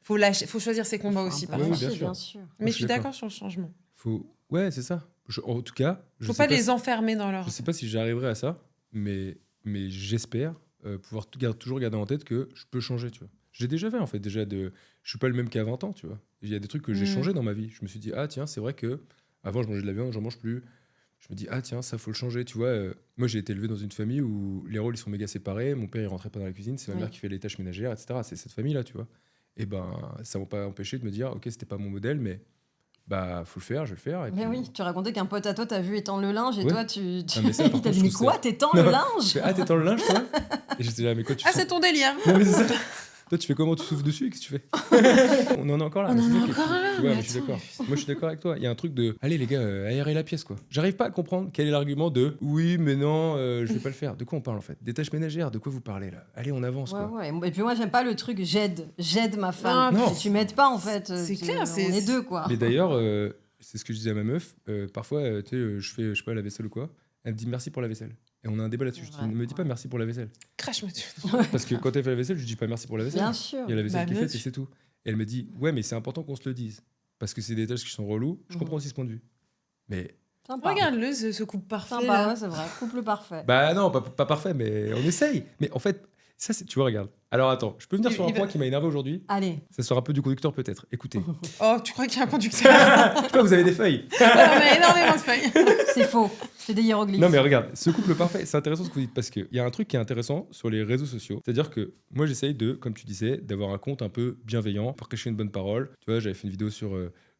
faut lâcher, faut choisir ses combats aussi. Faut un peu Parfois. Oui, bien lâcher, sûr. bien sûr. Mais je je suis suis d'accord sur le changement. Ouais, c'est ça. En tout cas, je Faut sais pas les si- enfermer dans leur... Je sais pas si j'arriverai à ça, mais j'espère pouvoir toujours garder en tête que je peux changer, tu vois. J'ai déjà fait, en fait, je suis pas le même qu'à 20 ans, tu vois. Il y a des trucs que j'ai Mm. changé dans ma vie. Je me suis dit, ah tiens, c'est vrai que avant je mangeais de la viande, j'en mange plus. Je me dis, ah tiens, ça faut le changer, tu vois. Moi, j'ai été élevé dans une famille où les rôles ils sont méga séparés. Mon père, il rentrait pas dans la cuisine, c'est ma Oui. mère qui fait les tâches ménagères, etc. C'est cette famille-là, tu vois. Et ben, ça m'a pas empêché de me dire, ok, c'était pas mon modèle, mais bah, faut le faire, je vais le faire. Et Mais puis- oui, tu racontais qu'un pote à toi t'a vu étendre le linge et Ouais. toi, tu Ah, mais ça, par il t'a contre, dit, je mais trouve quoi, ça- t'étends Non. le Je linge? fais, ah, t'étends le linge, toi? Et j'étais là, mais quoi, tu Ah, sens- c'est ton délire. Non, mais c'est ça. Toi, tu fais comment? Tu souffles dessus? Qu'est-ce que tu fais? On en est encore là. On mais en c'est est ça qui encore fou. là, Tu vois, mais mais je suis attends, d'accord. Moi, je suis d'accord avec toi. Il y a un truc de. Allez, les gars, aérez la pièce, quoi. J'arrive pas à comprendre quel est l'argument de. Oui, mais non, je vais pas le faire. De quoi on parle, en fait? Des tâches ménagères, de quoi vous parlez, là? Allez, on avance, Ouais, quoi. ouais. Et puis moi, j'aime pas le truc j'aide ma femme. Non. Et tu m'aides pas, en fait. C'est clair, On c'est- est deux, quoi. Mais d'ailleurs, c'est ce que je disais à ma meuf. Parfois, tu sais, je fais, je sais pas, la vaisselle ou quoi. Elle me dit merci pour la vaisselle. Et on a un débat là-dessus. Je dis, Ouais, ne me dis pas ouais. merci pour la vaisselle. Crache-moi dessus. Parce que quand elle fait la vaisselle, je dis pas merci pour la vaisselle. Bien sûr. Il y a la vaisselle Bah, qui est bien faite et sûr. c'est tout. Et elle me dit, ouais, mais c'est important qu'on se le dise. Parce que c'est des tâches qui sont reloues. Je Mhm. comprends aussi ce point de vue. Mais, Sympa. Regarde-le, ce couple parfait. Sympa, là. ouais, c'est vrai. Couple parfait. bah non, pas parfait, mais on essaye. Mais en fait, ça, tu vois, regarde. Alors attends, je peux venir sur un Il va- point qui m'a énervé aujourd'hui. Allez. Ça sera un peu du conducteur peut-être. Écoutez. Oh, tu crois qu'il y a un conducteur? Je sais pas, vous avez des feuilles. On a énormément de feuilles. C'est faux. C'est des hiéroglyphes. Non mais regarde, ce couple parfait, c'est intéressant ce que vous dites parce qu'il y a un truc qui est intéressant sur les réseaux sociaux. C'est-à-dire que moi j'essaye de, comme tu disais, d'avoir un compte un peu bienveillant, pour cacher une bonne parole. Tu vois, j'avais fait une vidéo sur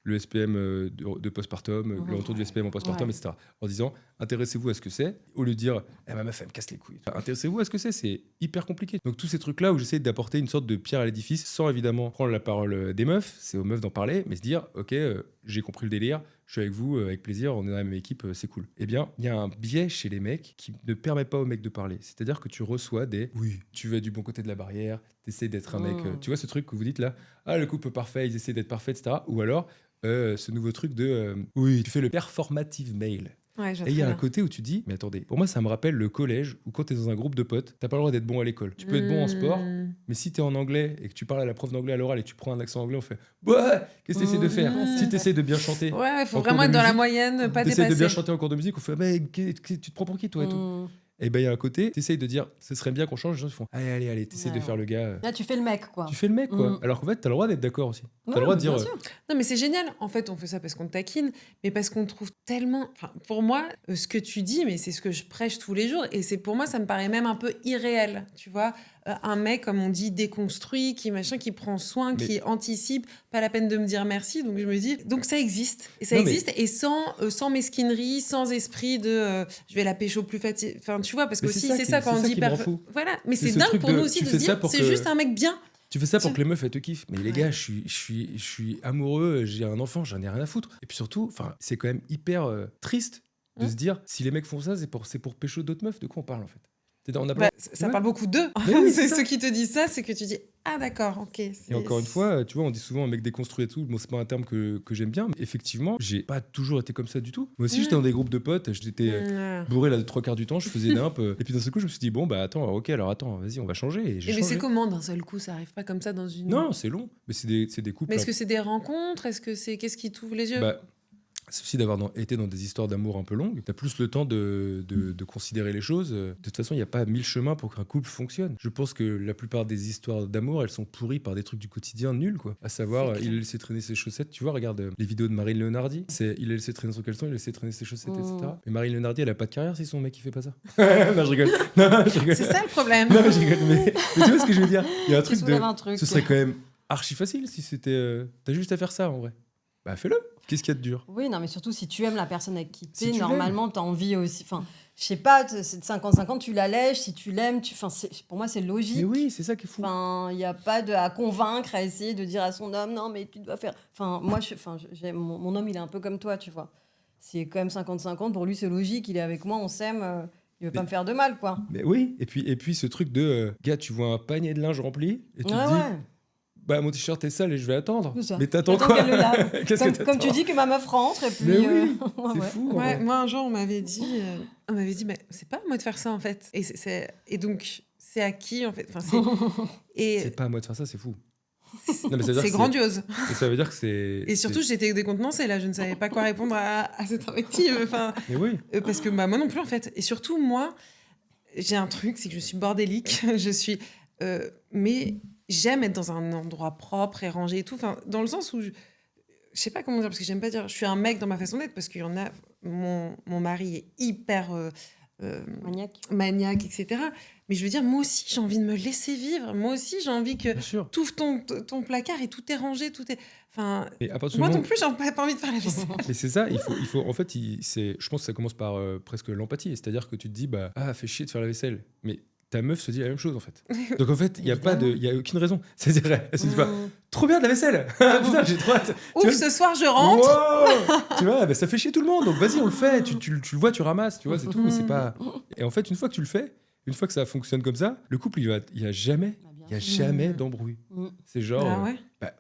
le SPM de postpartum, le retour du SPM en postpartum, Ouais. etc. En disant, intéressez-vous à ce que c'est, au lieu de dire, ma meuf elle me casse les couilles. Enfin, intéressez-vous à ce que c'est hyper compliqué. Donc tous ces trucs-là où j'essaie d'apporter une sorte de pierre à l'édifice, sans évidemment prendre la parole des meufs, c'est aux meufs d'en parler, mais se dire, ok, j'ai compris le délire, je suis avec vous, avec plaisir, on est dans la même équipe, c'est cool. Eh bien, il y a un biais chez les mecs qui ne permet pas aux mecs de parler. C'est-à-dire que tu reçois des oui, tu vas du bon côté de la barrière, tu essaies d'être un mec. Tu vois ce truc que vous dites là, ah, le couple parfait, ils essaient d'être parfaits, etc. Ou alors, ce nouveau truc de oui, tu fais le performative male. Ouais, j'ai Et il y a très un bien. côté où tu dis, mais attendez, pour moi, ça me rappelle le collège où quand tu es dans un groupe de potes, t'as pas le droit d'être bon à l'école. Tu peux être bon en sport, Mmh. mais si tu es en anglais et que tu parles à la prof d'anglais à l'oral et que tu prends un accent anglais, on fait ouais, qu'est-ce que tu essaies de faire? Si tu essaies de bien chanter, Ouais, il faut en vraiment cours de être dans la musique, moyenne, pas tu essaies de bien dépasser. chanter en cours de musique, on fait mais tu te prends pour qui toi et tout? Mmh. Et ben il y a un côté, t'essayes de dire, ce serait bien qu'on change, les gens ils font, allez, t'essayes de Ouais, faire le gars. Là, tu fais le mec, quoi. Tu fais le mec, quoi. Alors qu'en fait, t'as le droit d'être d'accord aussi. T'as le droit de dire, bien sûr. Non, mais c'est génial. En fait, on fait ça parce qu'on te taquine, mais parce qu'on trouve tellement. Enfin, pour moi, ce que tu dis, mais c'est ce que je prêche tous les jours, et c'est pour moi, ça me paraît même un peu irréel. Tu vois, un mec, comme on dit, déconstruit, qui prend soin, Mais- qui anticipe, pas la peine de me dire merci. Donc je me dis, donc ça existe, et ça Non, mais- existe, et sans mesquinerie, sans esprit de, je vais la pécho plus fatiguée. Enfin, tu vois, parce que Mais aussi, c'est c'est qui- ça quand c'est on ça dit qui me rend fou. Voilà, mais C'est c'est ce dingue truc pour de- nous aussi tu de fais se ça dire, pour c'est que- juste un mec bien. Tu fais ça pour Tu- que les meufs elles te kiffent. Mais les gars, je suis amoureux, j'ai un enfant, j'en ai rien à foutre. Et puis surtout, enfin, c'est quand même hyper triste de se dire, si les mecs font ça, c'est pour pécho d'autres meufs. De quoi on parle en fait? On a Bah, pas- ça Ouais. parle beaucoup d'eux. Mais oui, C'est c'est ça. ceux qui te disent ça, c'est que tu dis ah d'accord, ok. Et encore une fois, tu vois, on dit souvent un mec déconstruit et tout. Bon, c'est pas un terme que j'aime bien, mais effectivement, j'ai pas toujours été comme ça du tout. Moi aussi, j'étais dans des groupes de potes, j'étais bourré là de 3 quarts du temps, je faisais nimp. Et puis d'un seul coup, je me suis dit, bon, bah attends, ok, alors attends, vas-y, on va changer. Et j'ai Mais c'est changé. comment d'un seul coup, ça arrive pas comme ça dans une. Non, c'est long, mais c'est des couples. Mais est-ce que c'est des rencontres? Est-ce que c'est qu'est-ce qui t'ouvre les yeux? Bah, c'est aussi d'avoir été dans des histoires d'amour un peu longues. T'as plus le temps de considérer les choses. De toute façon, il n'y a pas 1000 chemins pour qu'un couple fonctionne. Je pense que la plupart des histoires d'amour, elles sont pourries par des trucs du quotidien nuls, quoi. À savoir, C'est il clair. a laissé traîner ses chaussettes. Tu vois, regarde les vidéos de Marine Leonardi. Il a laissé traîner son caleçon, il a laissé traîner ses chaussettes, etc. Mais Marine Leonardi, elle a pas de carrière si son mec, il fait pas ça. Non, je rigole. Non, je rigole. C'est ça le problème. Non, je rigole. Mais tu vois ce que je veux dire? Il y a un Tu truc de. soulèves un truc. Ce serait quand même archi facile si c'était. T'as juste à faire ça en vrai. Bah fais-le. Qu'est-ce qu'il y a de dur? Oui, non, mais surtout si tu aimes la personne avec qui Si t'es, tu normalement, t'as envie aussi. Enfin, je sais pas, c'est de 50-50, tu l'allèges, si tu l'aimes, enfin, pour moi, c'est logique. Mais oui, c'est ça qui est fou. Enfin, il n'y a pas à convaincre, à essayer de dire à son homme, non, mais tu dois faire. Enfin, moi, mon homme, il est un peu comme toi, tu vois. C'est quand même 50-50, pour lui, c'est logique, il est avec moi, on s'aime, il veut pas Mais- me faire de mal, quoi. Mais oui, et puis ce truc de gars, tu vois un panier de linge rempli et tu Ouais, te dis ouais. bah mon t-shirt est sale et je vais attendre. C'est ça. Mais t'attends J'attends quoi? qu'elle le lave. Qu'est-ce que Comme tu t'attends? dis que ma meuf rentre, et puis. Mais oui, ouais, c'est ouais. fou. en Ouais, vrai. moi un jour on m'avait dit, mais c'est pas à moi de faire ça en fait. Et donc c'est à qui en fait. Enfin, et C'est pas à moi de faire ça, c'est fou. Non, mais ça veut dire c'est que grandiose. et ça veut dire que c'est. Et surtout j'étais décontenancée là, je ne savais pas quoi répondre à cette invective. Enfin, Mais oui. parce que bah, moi non plus en fait. Et surtout moi, j'ai un truc, c'est que je suis bordélique. Je suis, mais j'aime être dans un endroit propre et rangé et tout. Enfin, dans le sens où je sais pas comment dire parce que j'aime pas dire. Je suis un mec dans ma façon d'être parce qu'il y en a. Mon mari est hyper Maniaque. maniaque, etc. Mais je veux dire, moi aussi, j'ai envie de me laisser vivre. Moi aussi, j'ai envie que Bien sûr. tu ouvres ton placard et tout est rangé, tout est. Enfin, Mais à partir du moi moment- non plus, j'ai pas envie de faire la vaisselle. Mais c'est ça, il faut en fait, je pense que ça commence par presque l'empathie. C'est-à-dire que tu te dis, bah, fais chier de faire la vaisselle. Mais ta meuf se dit la même chose en fait. Donc en fait, il y a aucune raison. C'est-à-dire, elle se dit pas, trop bien de la vaisselle. Putain, j'ai trop hâte. Tu Ouf, vois, ce soir, je rentre. wow tu vois, bah, ça fait chier tout le monde. Donc vas-y, on le fait. Tu le vois, tu ramasses. Tu vois, c'est tout. C'est pas. Et en fait, une fois que tu le fais, une fois que ça fonctionne comme ça, le couple, il y a jamais, Bah, bien il y a sûr. jamais d'embrouille. Mm. C'est genre, Ah ouais.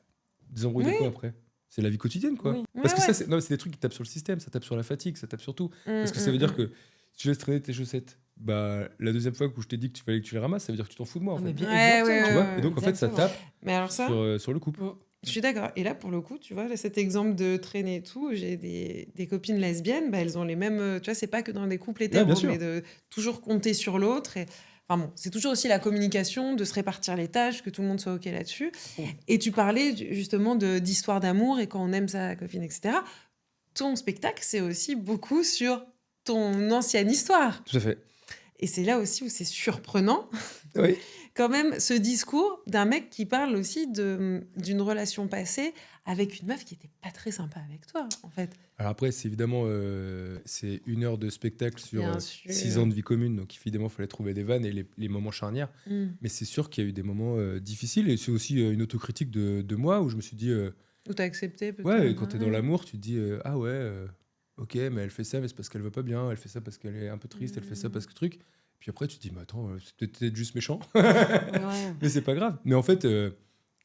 des embrouilles de Oui. quoi après? C'est la vie quotidienne, quoi. Oui. Parce que Ouais, ça, c'est des trucs qui tapent sur le système, ça tape sur la fatigue, ça tape sur tout. Parce que ça veut dire que si tu laisses traîner tes chaussettes, bah, la deuxième fois où je t'ai dit que tu fallait que tu les ramasses, ça veut dire que tu t'en fous de moi, en Ah, fait. mais bien, Ouais, ouais, exactement. Tu vois ouais, Et donc, en fait, ça Exactement. tape Mais alors ça, sur le couple. Mm. je suis d'accord. Et là, pour le coup, tu vois, là, cet exemple de traîner et tout, j'ai des copines lesbiennes, bah, elles ont les mêmes. Tu vois, c'est pas que dans des couples hétéros, bien sûr. mais de toujours compter sur l'autre. Et, enfin bon, c'est toujours aussi la communication, de se répartir les tâches, que tout le monde soit OK là-dessus. Mm. Et tu parlais justement d'histoire d'amour et quand on aime sa copine, etc. Ton spectacle, c'est aussi beaucoup sur ton ancienne histoire. Tout à fait. Et c'est là aussi où c'est surprenant Oui. quand même ce discours d'un mec qui parle aussi d'une relation passée avec une meuf qui était pas très sympa avec toi, en fait. Alors après, c'est évidemment, c'est 1 heure de spectacle sur Bien sûr. 6 ans de vie commune. Donc évidemment, il fallait trouver des vannes et les moments charnières. Mm. Mais c'est sûr qu'il y a eu des moments difficiles. Et c'est aussi une autocritique de moi où je me suis dit... Ou t'as accepté peut-être. Ouais, quand t'es dans l'amour, tu te dis ah ouais, ok, mais elle fait ça, mais c'est parce qu'elle va pas bien, elle fait ça parce qu'elle est un peu triste, elle fait ça parce que truc. Puis après, tu te dis, mais attends, c'est peut-être juste méchant, Ouais. mais c'est pas grave. Mais en fait, y a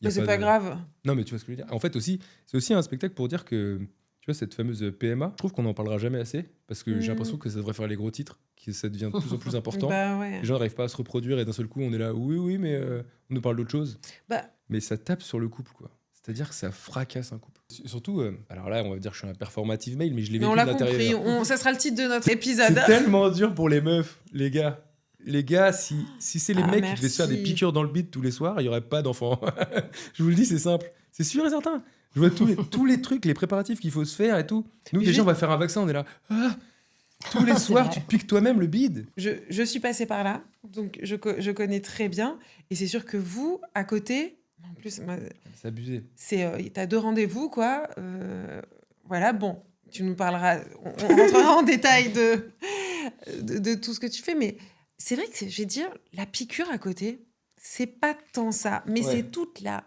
Mais c'est pas de- grave. Non, mais tu vois ce que je veux dire. En fait, aussi, c'est aussi un spectacle pour dire que, tu vois, cette fameuse PMA, je trouve qu'on n'en parlera jamais assez parce que j'ai l'impression que ça devrait faire les gros titres, que ça devient de plus en plus important. Bah ouais. Les gens n'arrivent pas à se reproduire et d'un seul coup, on est là, oui, mais on nous parle d'autre chose. Bah, Mais ça tape sur le couple, quoi. C'est-à-dire que ça fracasse un couple. Surtout, alors là, on va dire que je suis un performative male, mais je l'ai Mais vécu on de l'a compris. l'intérieur. Ça sera le titre de notre épisode. C'est tellement dur pour les meufs, les gars. Les gars, si c'est les mecs qui devaient se faire des merci. piqûres dans le bide tous les soirs, il n'y aurait pas d'enfants. Je vous le dis, c'est simple. C'est sûr et certain. Je vois tous les trucs, les préparatifs qu'il faut se faire et tout. Nous, Mais déjà, je- on va faire un vaccin, on est là. Ah, tous les soirs, vrai. tu te piques toi-même le bide. Je suis passée par là, donc je connais très bien. Et c'est sûr que vous, à côté, en plus, moi, C'est abusé. t'as 2 rendez-vous, quoi. Voilà, bon, tu nous parleras, on rentrera en détail de tout ce que tu fais, mais c'est vrai que, je vais dire, la piqûre à côté, c'est pas tant ça, mais Ouais. c'est toute la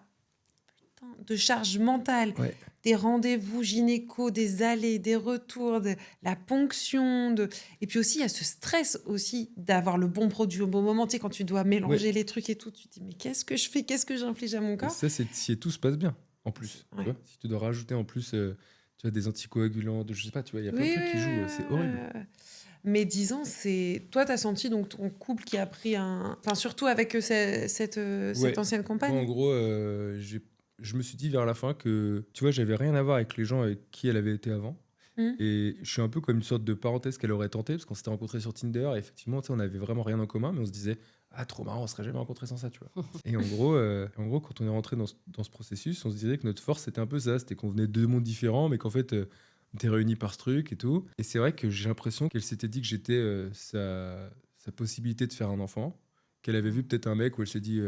putain de charge mentale, Ouais. des rendez-vous gynéco, des allers, des retours, la ponction, et puis aussi, il y a ce stress aussi d'avoir le bon produit au bon moment, tu sais, quand tu dois mélanger les trucs et tout, tu te dis, mais qu'est-ce que je fais, qu'est-ce que j'inflige à mon Et corps? ça, c'est si tout se passe bien, en plus. Ouais. Tu vois, si tu dois rajouter en plus tu vois, des anticoagulants, je sais pas, tu vois, il y a plein de trucs qui jouent, c'est horrible. Mais 10 ans, c'est... Toi, t'as senti donc ton couple qui a pris un... Enfin, surtout avec cette ancienne Moi, compagne. en gros, je me suis dit vers la fin que, tu vois, j'avais rien à voir avec les gens avec qui elle avait été avant. Mhm. Et je suis un peu comme une sorte de parenthèse qu'elle aurait tenté, parce qu'on s'était rencontrés sur Tinder, et effectivement, tu sais, on avait vraiment rien en commun, mais on se disait, ah, trop marrant, on serait jamais rencontrés sans ça, tu vois. Et en gros, quand on est rentré dans ce processus, on se disait que notre force, c'était un peu ça, c'était qu'on venait de 2 mondes différents, mais qu'en fait, on était réunis par ce truc et tout. Et c'est vrai que j'ai l'impression qu'elle s'était dit que j'étais sa possibilité de faire un enfant, qu'elle avait vu peut-être un mec où elle s'est dit,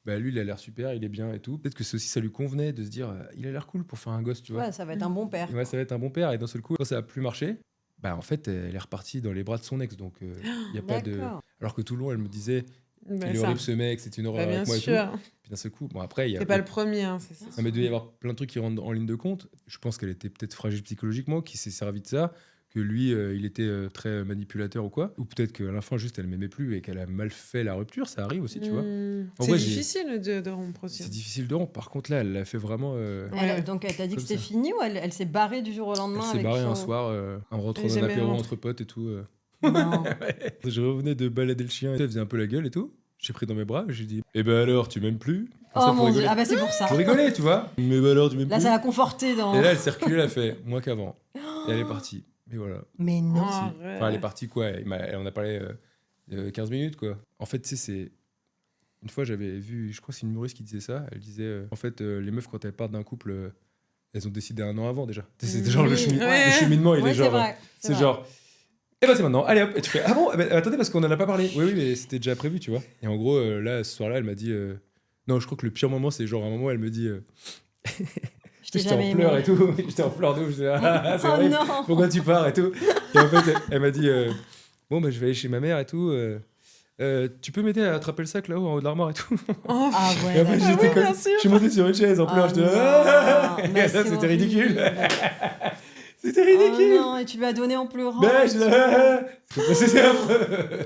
bah lui, il a l'air super, il est bien et tout. Peut-être que ça lui convenait de se dire, il a l'air cool pour faire un gosse, tu vois. Ouais, ça va être un bon père. Ouais, ça va être un bon père. Et d'un seul coup, quand ça a plus marché, bah en fait, elle est repartie dans les bras de son ex. Donc, il y a pas de. D'accord. Alors que tout le long, elle me disait, Bah, il est ça. horrible ce mec, c'est une horreur Bah, bien avec moi et sûr. tout. Puis d'un seul coup, bon après, il y a. T'es pas le premier, hein, c'est ça. Non, mais il doit y avoir plein de trucs qui rentrent en ligne de compte. Je pense qu'elle était peut-être fragile psychologiquement, qui s'est servi de ça, que lui, il était très manipulateur ou quoi. Ou peut-être qu'à la fin, juste, elle m'aimait plus et qu'elle a mal fait la rupture. Ça arrive aussi, tu vois. En C'est vrai, difficile de rompre aussi. c'est difficile de rompre. Par contre, là, elle l'a fait vraiment. Ouais. Donc, elle t'a dit que Comme c'était ça. fini ou elle s'est barrée du jour au Elle lendemain s'est avec barrée un son- soir en rentrant d'un Jamais apéro rentrée. entre potes et tout. Non. Je revenais de balader le chien, elle faisait un peu la gueule et tout. J'ai pris dans mes bras, j'ai dit eh ben alors, tu m'aimes plus? Comme ça, Oh pour mon dieu. rigoler. Ah bah c'est pour ça. Pour rigoler, tu vois. Mais ben alors, tu m'aimes Là, plus? ça l'a conforté dans. Et là, elle s'est reculée, elle a fait moins qu'avant. Et elle est partie. Et voilà. Mais non. Oh, Si. arrête. Enfin, elle est partie quoi? Elle en a parlé 15 minutes quoi. En fait, tu sais, c'est. Une fois, j'avais vu, je crois que c'est une humoriste qui disait ça. Elle disait en fait, les meufs, quand elles partent d'un couple, elles ont décidé 1 an avant déjà. C'est genre Oui, ouais. le cheminement, il Ouais, est c'est genre. vrai. C'est vrai. genre. Et ben c'est maintenant, allez hop, et tu fais ah bon, eh ben, attendez parce qu'on en a pas parlé. Oui, mais c'était déjà prévu, tu vois. Et en gros, là, ce soir-là, elle m'a dit non, je crois que le pire moment, c'est genre un moment où elle me dit Je t'ai j'étais jamais en pleurs aimé. et tout, j'étais en pleurs de ouf, je disais ah, c'est Oh horrible, non. pourquoi tu pars et tout. Et en fait, elle m'a dit bon, bah, je vais aller chez ma mère et tout. Tu peux m'aider à attraper le sac là-haut en haut de l'armoire et tout. Oh, Ah ouais. Et après, d'accord. j'étais oui, comme. bien sûr. Je suis monté sur une chaise en pleurs, Ah je te non, et mais ça, c'est c'était ridicule. horrible. C'était Oh ridicule. non, et tu lui as donné en pleurant. Ben, c'est affreux.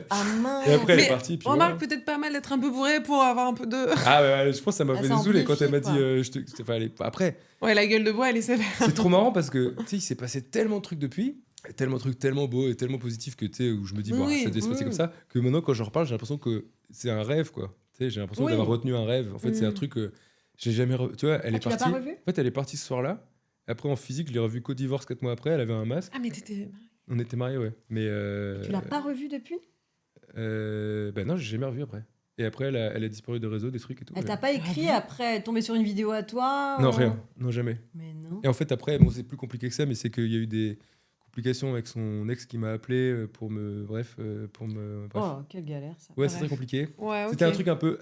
Ah mince. Et après, elle est Mais partie. Puis remarque, voilà. peut-être pas mal d'être un peu bourré pour avoir un peu de... Ah ouais, je pense que ça m'a Ah, fait ça dézouler quand elle m'a dit amplifie, enfin, après, Ouais, la gueule de bois, elle est sévère. c'est trop marrant parce que tu sais, il s'est passé tellement de trucs depuis, et tellement de trucs tellement beaux et tellement positifs que tu sais, où je me dis bon, Oui, ça devait se passer oui. comme ça, que maintenant quand j'en reparle, j'ai l'impression que c'est un rêve quoi. Tu sais, j'ai l'impression Oui. d'avoir retenu un rêve. En fait, c'est un Mm. truc que j'ai jamais tu vois, elle Ah, est tu l'as partie. pas revu En fait, elle est partie ce soir-là. Après en physique, je l'ai revue qu'au divorce 4 mois après, elle avait un masque. Ah, mais t'étais... On était mariés, ouais. Mais Tu l'as pas revu depuis? ben non, j'ai jamais revu après. Et après, elle a disparu de réseau, des trucs et tout. Elle mais- t'a pas écrit après, tombé sur une vidéo à toi? Non, rien. Non, jamais. Mais non. Et en fait, après, bon, c'est plus compliqué que ça, mais c'est qu'il y a eu des complications avec son ex qui m'a appelé pour me. Bref. Oh, quelle galère ça. Ouais, c'est Ouais. très compliqué. Ouais, ok. C'était un truc un peu.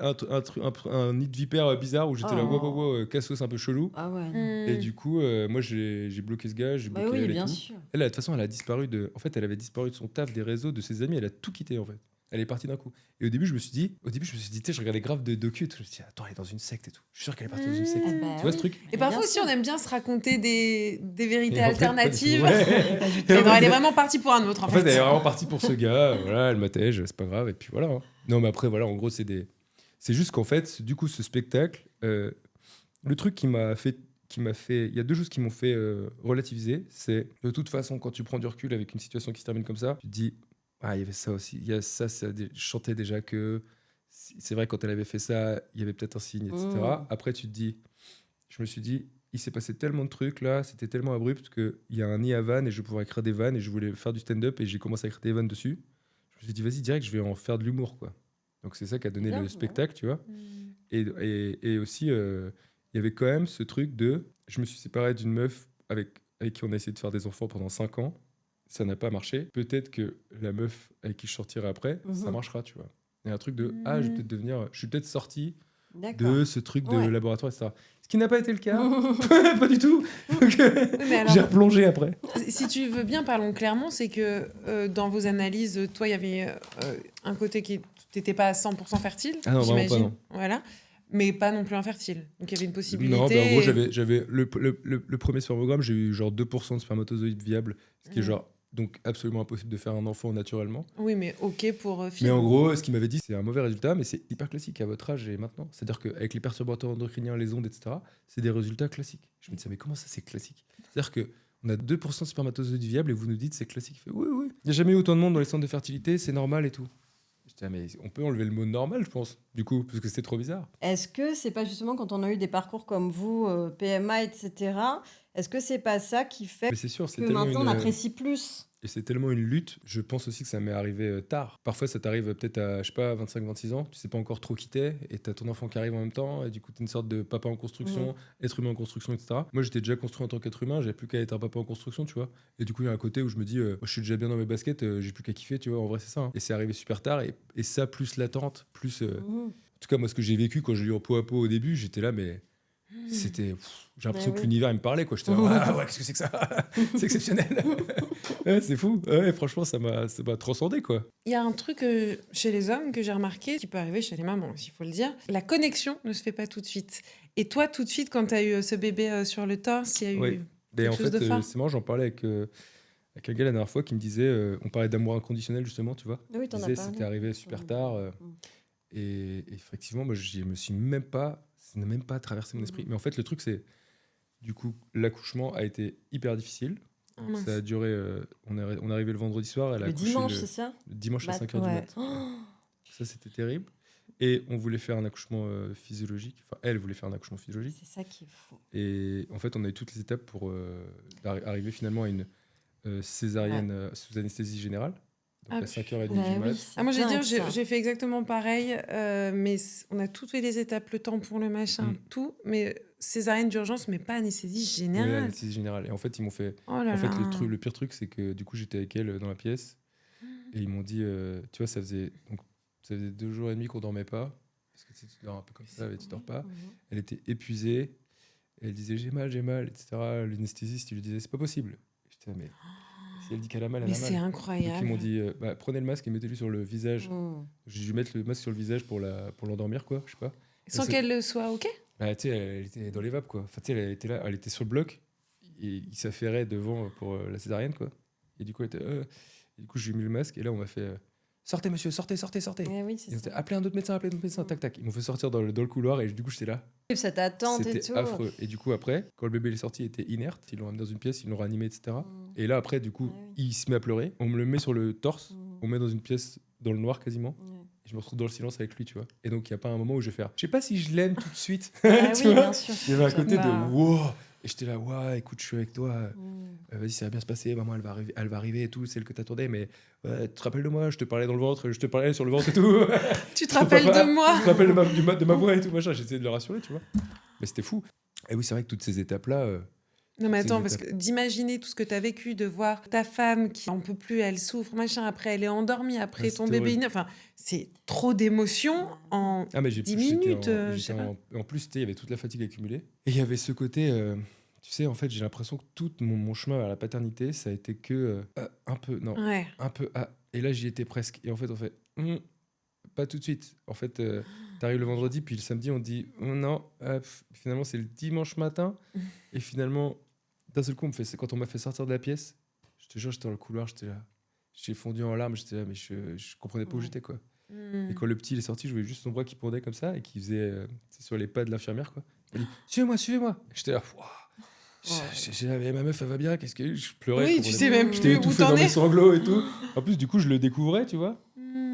Un nid de vipère bizarre où j'étais là, Oh. wow, cassos un peu chelou. Ah ouais. non. Mm. Et du coup, moi, j'ai bloqué ce gars, j'ai Bah bloqué oui, elle et bien tout. sûr. Elle, de toute façon, elle a disparu de. En fait, elle avait disparu de son taf, des réseaux, de ses amis, elle a tout quitté, en fait. Elle est partie d'un coup. Et au début, je me suis dit, tu sais, je regardais grave de docu et tout. Je me suis dit, attends, elle est dans une secte et tout. Je suis sûr qu'elle est partie dans une secte. Ah bah Tu vois ce oui. truc Et parfois Bien aussi, sûr. on aime bien se raconter des vérités Et en fait, pas du tout. alternatives. Ouais. Pas du tout. Mais Et en non, fait, elle est vraiment partie pour un autre, en En fait, fait. elle est vraiment partie pour ce gars. Voilà, elle m'attège, c'est pas grave. Et puis voilà. Hein. Non, mais après, voilà, en gros, c'est juste qu'en fait, du coup, ce spectacle, le truc qui m'a fait. Il y a 2 choses qui m'ont fait relativiser. C'est de toute façon, quand tu prends du recul avec une situation qui se termine comme ça, tu te dis, ah, il y avait ça aussi. Il y a ça, je chantais déjà que. C'est vrai, quand elle avait fait ça, il y avait peut-être un signe, etc. Mm. Après, je me suis dit, il s'est passé tellement de trucs là, c'était tellement abrupt qu'il y a un nid à vannes et je pourrais écrire des vannes et je voulais faire du stand-up et j'ai commencé à écrire des vannes dessus. Je me suis dit, vas-y, direct, je vais en faire de l'humour, quoi. Donc c'est ça qui a donné Bien, le ouais. spectacle, tu vois. Mm. Et aussi, il y avait quand même ce truc de. Je me suis séparé d'une meuf avec qui on a essayé de faire des enfants pendant 5 ans. Ça n'a pas marché. Peut-être que la meuf avec qui je sortirai après, ça marchera, tu vois. Il y a un truc de je vais peut-être devenir. Je suis peut-être sorti D'accord. de ce truc de Ouais. laboratoire, etc. Ce qui n'a pas été le cas. Pas du tout. Donc, Oui, mais alors, j'ai replongé après. si tu veux bien, parlons clairement, c'est que dans vos analyses, toi, il y avait un côté qui n'était pas à 100% fertile, Ah non, vraiment pas, j'imagine. non. Voilà. Mais pas non plus infertile. Donc il y avait une possibilité. Non, en gros, j'avais le premier spermogramme, j'ai eu genre 2% de spermatozoïdes viables, ce qui est genre donc absolument impossible de faire un enfant naturellement. Oui, mais ok pour Mais finir. en gros, ce qu'il m'avait dit, c'est un mauvais résultat, mais c'est hyper classique à votre âge et maintenant. C'est-à-dire qu'avec les perturbateurs endocriniens, les ondes, etc., c'est des résultats classiques. Je me disais, mais comment ça, c'est classique? C'est-à-dire qu'on a 2% de spermatozoïdes viables et vous nous dites c'est classique. Il fait, oui, oui. Il n'y a jamais eu autant de monde dans les centres de fertilité, c'est normal et tout. Je disais, mais on peut enlever le mot normal, je pense, du coup, parce que c'était trop bizarre. Est-ce que c'est pas justement quand on a eu des parcours comme vous, PMA, etc., est-ce que c'est pas ça qui fait Mais c'est sûr, c'est que tellement maintenant on une. apprécie plus? Et c'est tellement une lutte, je pense aussi que ça m'est arrivé tard. Parfois, ça t'arrive peut-être à, je sais pas, 25-26 ans, tu sais pas encore trop qui t'es, et t'as ton enfant qui arrive en même temps, et du coup, t'es une sorte de papa en construction, être humain en construction, etc. Moi, j'étais déjà construit en tant qu'être humain, j'avais plus qu'à être un papa en construction, tu vois. Et du coup, il y a un côté où je me dis, moi, je suis déjà bien dans mes baskets, j'ai plus qu'à kiffer, tu vois. En vrai, c'est ça. Hein. Et c'est arrivé super tard, et ça, plus l'attente, plus. En tout cas, moi, ce que j'ai vécu quand j'ai eu en peau à peau au début, j'étais là, mais. C'était. J'ai l'impression Mais que oui. l'univers il me parlait, quoi. J'étais là, ah ouais, qu'est-ce que c'est que ça? C'est exceptionnel. Ouais, c'est fou. Ouais, franchement, ça m'a transcendé, quoi. Il y a un truc chez les hommes que j'ai remarqué, qui peut arriver chez les mamans aussi, il faut le dire. La connexion ne se fait pas tout de suite. Et toi, tout de suite, quand tu as eu ce bébé sur le torse, il y a eu Oui. Mais quelque en chose fait, de fort. c'est marrant, j'en parlais avec un gars la dernière fois qui me disait, on parlait d'amour inconditionnel justement, tu vois. Oui, Il t'en as disait parlé. c'était arrivé super tard. Et effectivement, moi, je me suis même pas, ça n'a même pas traversé mon esprit. Mais en fait, le truc, c'est, du coup, l'accouchement a été hyper difficile. Ah, mince. Ça a duré, on est arrivé le vendredi soir, elle a Le accouché dimanche, c'est ça? le dimanche à Bah, 5h du ouais. mat. Ça, c'était terrible. Et on voulait faire un accouchement physiologique. Enfin, elle voulait faire un accouchement physiologique. C'est ça qui est fou. Et en fait, on a eu toutes les étapes pour arriver finalement à une césarienne sous anesthésie générale. Donc Ah, à 5h30 Bah du mat. oui, c'est Ah, moi, j'ai dingue, dit, ça. j'ai fait exactement pareil, mais on a toutes fait les étapes, le tampon, le machin, tout, mais césarienne d'urgence, mais pas anesthésie Oui, générale. anesthésie générale. Et en fait, ils m'ont fait. Oh là En fait, là. le pire truc, c'est que du coup, j'étais avec elle dans la pièce. Et ils m'ont dit, tu vois, ça faisait 2 jours et demi qu'on dormait pas. Parce que tu sais, tu dors un peu comme ça, mais tu dors pas. Elle était épuisée. Et elle disait, j'ai mal, etc. L'anesthésiste, il lui disait, c'est pas possible. J'étais là, mais si elle dit qu'elle a mal, elle Mais a mal. c'est Donc incroyable. ils m'ont dit, prenez le masque et mettez-lui sur le visage. J'ai dû mettre le masque sur le visage pour l'endormir, quoi. Je sais pas. Sans c'est- qu'elle le soit OK. Bah, tu sais, elle était dans les vapes, quoi. Enfin, tu sais, elle était là, elle était sur le bloc. Et il s'affairait devant pour la césarienne, quoi. Et du coup, elle était, et du coup, j'ai mis le masque. Et là, on m'a fait sortez, monsieur, sortez. Eh oui, c'est Ils ont dit, ça. appelez un autre médecin, tac, tac. Ils m'ont fait sortir dans le couloir. Et du coup, j'étais là. Cette attente et C'était tout. affreux. Et du coup, après, quand le bébé est sorti, il était inerte. Ils l'ont amené dans une pièce, ils l'ont réanimé, etc. Et là, après, du coup, Ah oui. il se met à pleurer. On me le met sur le torse. On me met dans une pièce dans le noir quasiment. Ouais. Et je me retrouve dans le silence avec lui, tu vois. Et donc, il n'y a pas un moment où je vais faire. Je sais pas si je l'aime tout de suite. Ah Tu oui, vois bien sûr. Il y avait un côté Bah. de wow. Et j'étais là, ouais, écoute, je suis avec toi. Vas-y, ça va bien se passer. Maman, elle va arriver et tout. C'est elle que t'attendais. Mais tu te rappelles de moi? Je te parlais dans le ventre. Je te parlais sur le ventre et tout. Tu te rappelles de moi? Tu te rappelles de ma voix et tout, machin. J'essayais de le rassurer, tu vois. Mais c'était fou. Et oui, c'est vrai que toutes ces étapes-là. Non, mais C'est attends, une parce que d'imaginer tout ce que tu as vécu, de voir ta femme qui en peut plus, elle souffre, machin, après elle est endormie, après Ouais, ton c'était bébé. horrible. Enfin, c'est trop d'émotions en. Ah, mais 10 j'étais minutes, je j'étais sais pas. en plus, tu sais, il y avait toute la fatigue accumulée. Et il y avait ce côté, tu sais, en fait, j'ai l'impression que tout mon chemin vers la paternité, ça a été que un peu, non, Ouais. un peu, et là, j'y étais presque. Et en fait, pas tout de suite. En fait, t'arrives le vendredi, puis le samedi, on te dit, non, finalement, c'est le dimanche matin. Et finalement, d'un seul coup, quand on m'a fait sortir de la pièce, je te jure, j'étais dans le couloir, j'étais là. J'ai fondu en larmes, j'étais là, mais je comprenais pas où j'étais, quoi. Mm. Et quand le petit il est sorti, je voyais juste son bras qui pendait comme ça et qui faisait tu sais, sur les pas de l'infirmière, quoi. Il dit suivez-moi. Et j'étais là, j'ai la ma meuf, elle va bien, qu'est-ce que je pleurais. Oui, je tu comprenais sais pas. même J'étais plus où étouffé t'en dans mes es. sanglots et tout. En plus, du coup, je le découvrais, tu vois.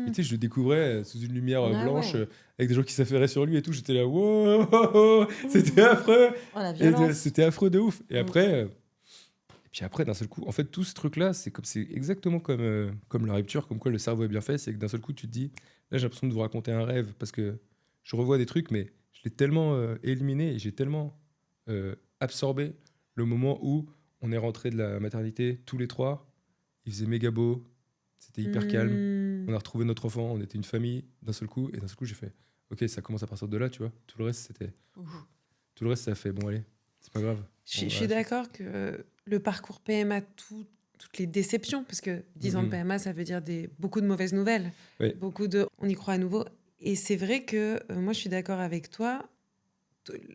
Et tu sais, je le découvrais sous une lumière Ah blanche, ouais. avec des gens qui s'affairaient sur lui et tout. J'étais là, wow, c'était affreux. Oh, la Et violence. c'était affreux de ouf. Et Mm. après, puis après, d'un seul coup, en fait, tout ce truc-là, c'est exactement comme la rupture, comme quoi le cerveau est bien fait. C'est que d'un seul coup, tu te dis, là, j'ai l'impression de vous raconter un rêve parce que je revois des trucs, mais je l'ai tellement éliminé et j'ai tellement absorbé le moment où on est rentré de la maternité tous les trois. Il faisait méga beau, c'était hyper calme. On a retrouvé notre enfant, on était une famille d'un seul coup. Et d'un seul coup, j'ai fait, ok, ça commence à partir de là, tu vois. Tout le reste, ça a fait, bon, allez, c'est pas grave. Je On suis va- d'accord que le parcours PMA, toutes les déceptions, parce que 10 ans de Mhm. PMA, ça veut dire beaucoup de mauvaises nouvelles, Ouais. beaucoup de on y croit à nouveau. Et c'est vrai que moi, je suis d'accord avec toi.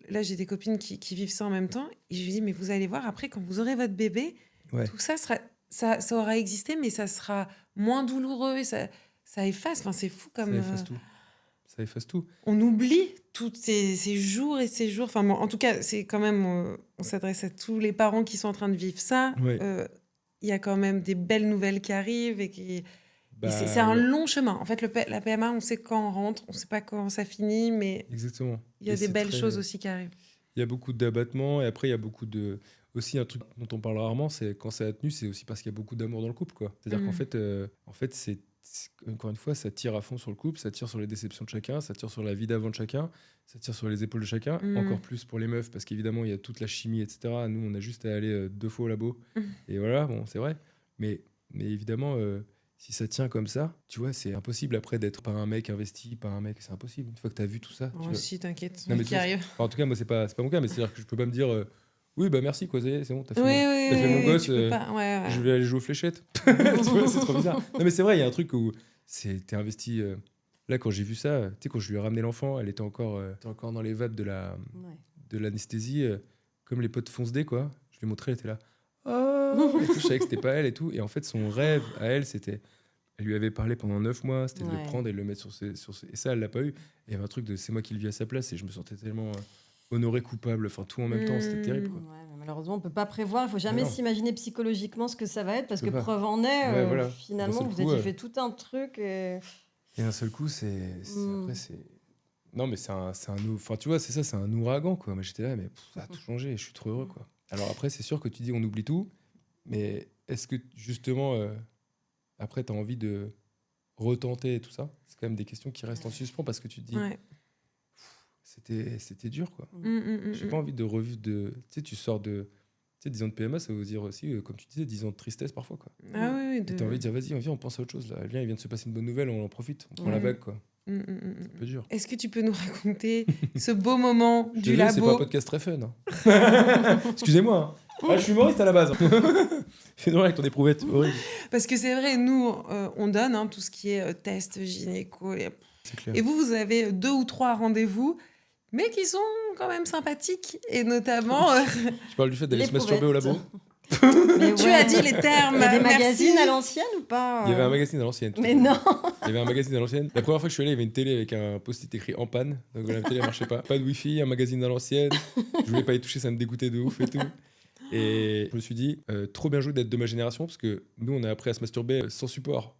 Là, j'ai des copines qui vivent ça en même temps. Et je lui dis, mais vous allez voir, après, quand vous aurez votre bébé, Ouais. tout ça aura existé, mais ça sera moins douloureux. Et ça efface. Enfin, c'est fou comme... Ça efface tout. Ça efface tout. on oublie tous ces jours et ces jours. Enfin, bon, en tout cas, c'est quand même... on s'adresse à tous les parents qui sont en train de vivre ça. Ouais. Il y a quand même des belles nouvelles qui arrivent et qui... Bah, et c'est un ouais, long chemin. En fait, la PMA, on sait quand on rentre, on sait pas quand ça finit, mais exactement. il y a Et des c'est belles très- choses aussi qui arrivent. Il y a beaucoup d'abattements et après il y a beaucoup de aussi un truc dont on parle rarement, c'est quand ça a tenu, c'est aussi parce qu'il y a beaucoup d'amour dans le couple, quoi. C'est-à-dire Mhm. qu'en fait encore une fois, ça tire à fond sur le couple, ça tire sur les déceptions de chacun, ça tire sur la vie d'avant de chacun, ça tire sur les épaules de chacun. Mhm. Encore plus pour les meufs parce qu'évidemment il y a toute la chimie, etc. Nous on a juste à aller 2 fois au labo Mhm. et voilà, bon c'est vrai. Mais évidemment. Si ça tient comme ça, tu vois, c'est impossible après d'être pas un mec investi, pas un mec, c'est impossible. Une fois que tu as vu tout ça, tu Moi vois. aussi, t'inquiète, Non, mais qui tu vois, arrive. Enfin, en tout cas, moi, c'est pas mon cas, mais c'est-à-dire que je peux pas me dire oui, bah merci, quoi, ça y est, c'est bon, t'as fait, Oui, t'as fait mon gosse, tu peux pas. Ouais, ouais. je vais aller jouer aux fléchettes. Tu vois, c'est trop bizarre. Non, mais c'est vrai, il y a un truc où t'es investi. Là, quand j'ai vu ça, tu sais, quand je lui ai ramené l'enfant, elle était encore dans les vapes Ouais. de l'anesthésie, comme les potes fonce-dés, quoi. Je lui ai montré, elle était là. Oh et tout, je savais que c'était pas elle et tout. Et en fait, son rêve à elle, c'était. Elle lui avait parlé pendant 9 mois, c'était de le Ouais. prendre et de le mettre sur ses... Et ça, elle l'a pas eu. Et il y avait un truc de c'est moi qui le vis à sa place et je me sentais tellement honoré, coupable, enfin tout en même temps, c'était terrible, quoi. Ouais, mais malheureusement, on peut pas prévoir. Il faut jamais non. s'imaginer psychologiquement ce que ça va être parce Tu que peux pas. preuve en est, Ouais, voilà. finalement, D'un seul vous coup, aviez fait tout un truc. Et... Et d'un seul coup, Mm. après, c'est. Non, mais c'est un. Enfin, tu vois, c'est ça, c'est un ouragan, quoi. Moi, j'étais là, mais ça a tout changé et je suis trop heureux, quoi. Alors après, c'est sûr que tu dis on oublie tout, mais est-ce que justement, après, tu as envie de retenter et tout ça? C'est quand même des questions qui restent en suspens parce que tu te dis, Ouais. c'était dur, quoi. Mm. J'ai pas envie de revivre de. Tu sais, tu sors de. Tu sais, 10 ans de PMA, ça veut dire aussi, comme tu disais, 10 ans de tristesse parfois, quoi. Ah oui, Et t'as envie de dire, vas-y, viens, on pense à autre chose, là. Viens, il vient de se passer une bonne nouvelle, on en profite, on prend la Ouais. vague, quoi. Mm. C'est un peu dur. Est-ce que tu peux nous raconter ce beau moment Je te du dis, c'est pas un labo? podcast très fun. Hein. Excusez-moi. Hein. Ah, je suis humoriste à la base. Fais drôle avec ton éprouvette. Horrible. Parce que c'est vrai, nous, on donne tout ce qui est test gynéco. C'est clair. Et vous avez 2 ou 3 rendez-vous, mais qui sont quand même sympathiques. Et notamment, Tu parles du fait d'aller se L'éprouvette. masturber au labo. Mais tu ouais. as dit les termes. Il y a des merci. magazines à l'ancienne ou pas Il y avait un magazine à l'ancienne. tout à Mais fait. non. Il y avait un magazine à l'ancienne. La première fois que je suis allé, il y avait une télé avec un post-it écrit en panne. Donc voilà, la télé ne marchait pas. Pas de wifi, un magazine à l'ancienne. Je voulais pas y toucher, ça me dégoûtait de ouf et tout. Et je me suis dit, trop bien joué d'être de ma génération parce que nous, on a appris à se masturber sans support.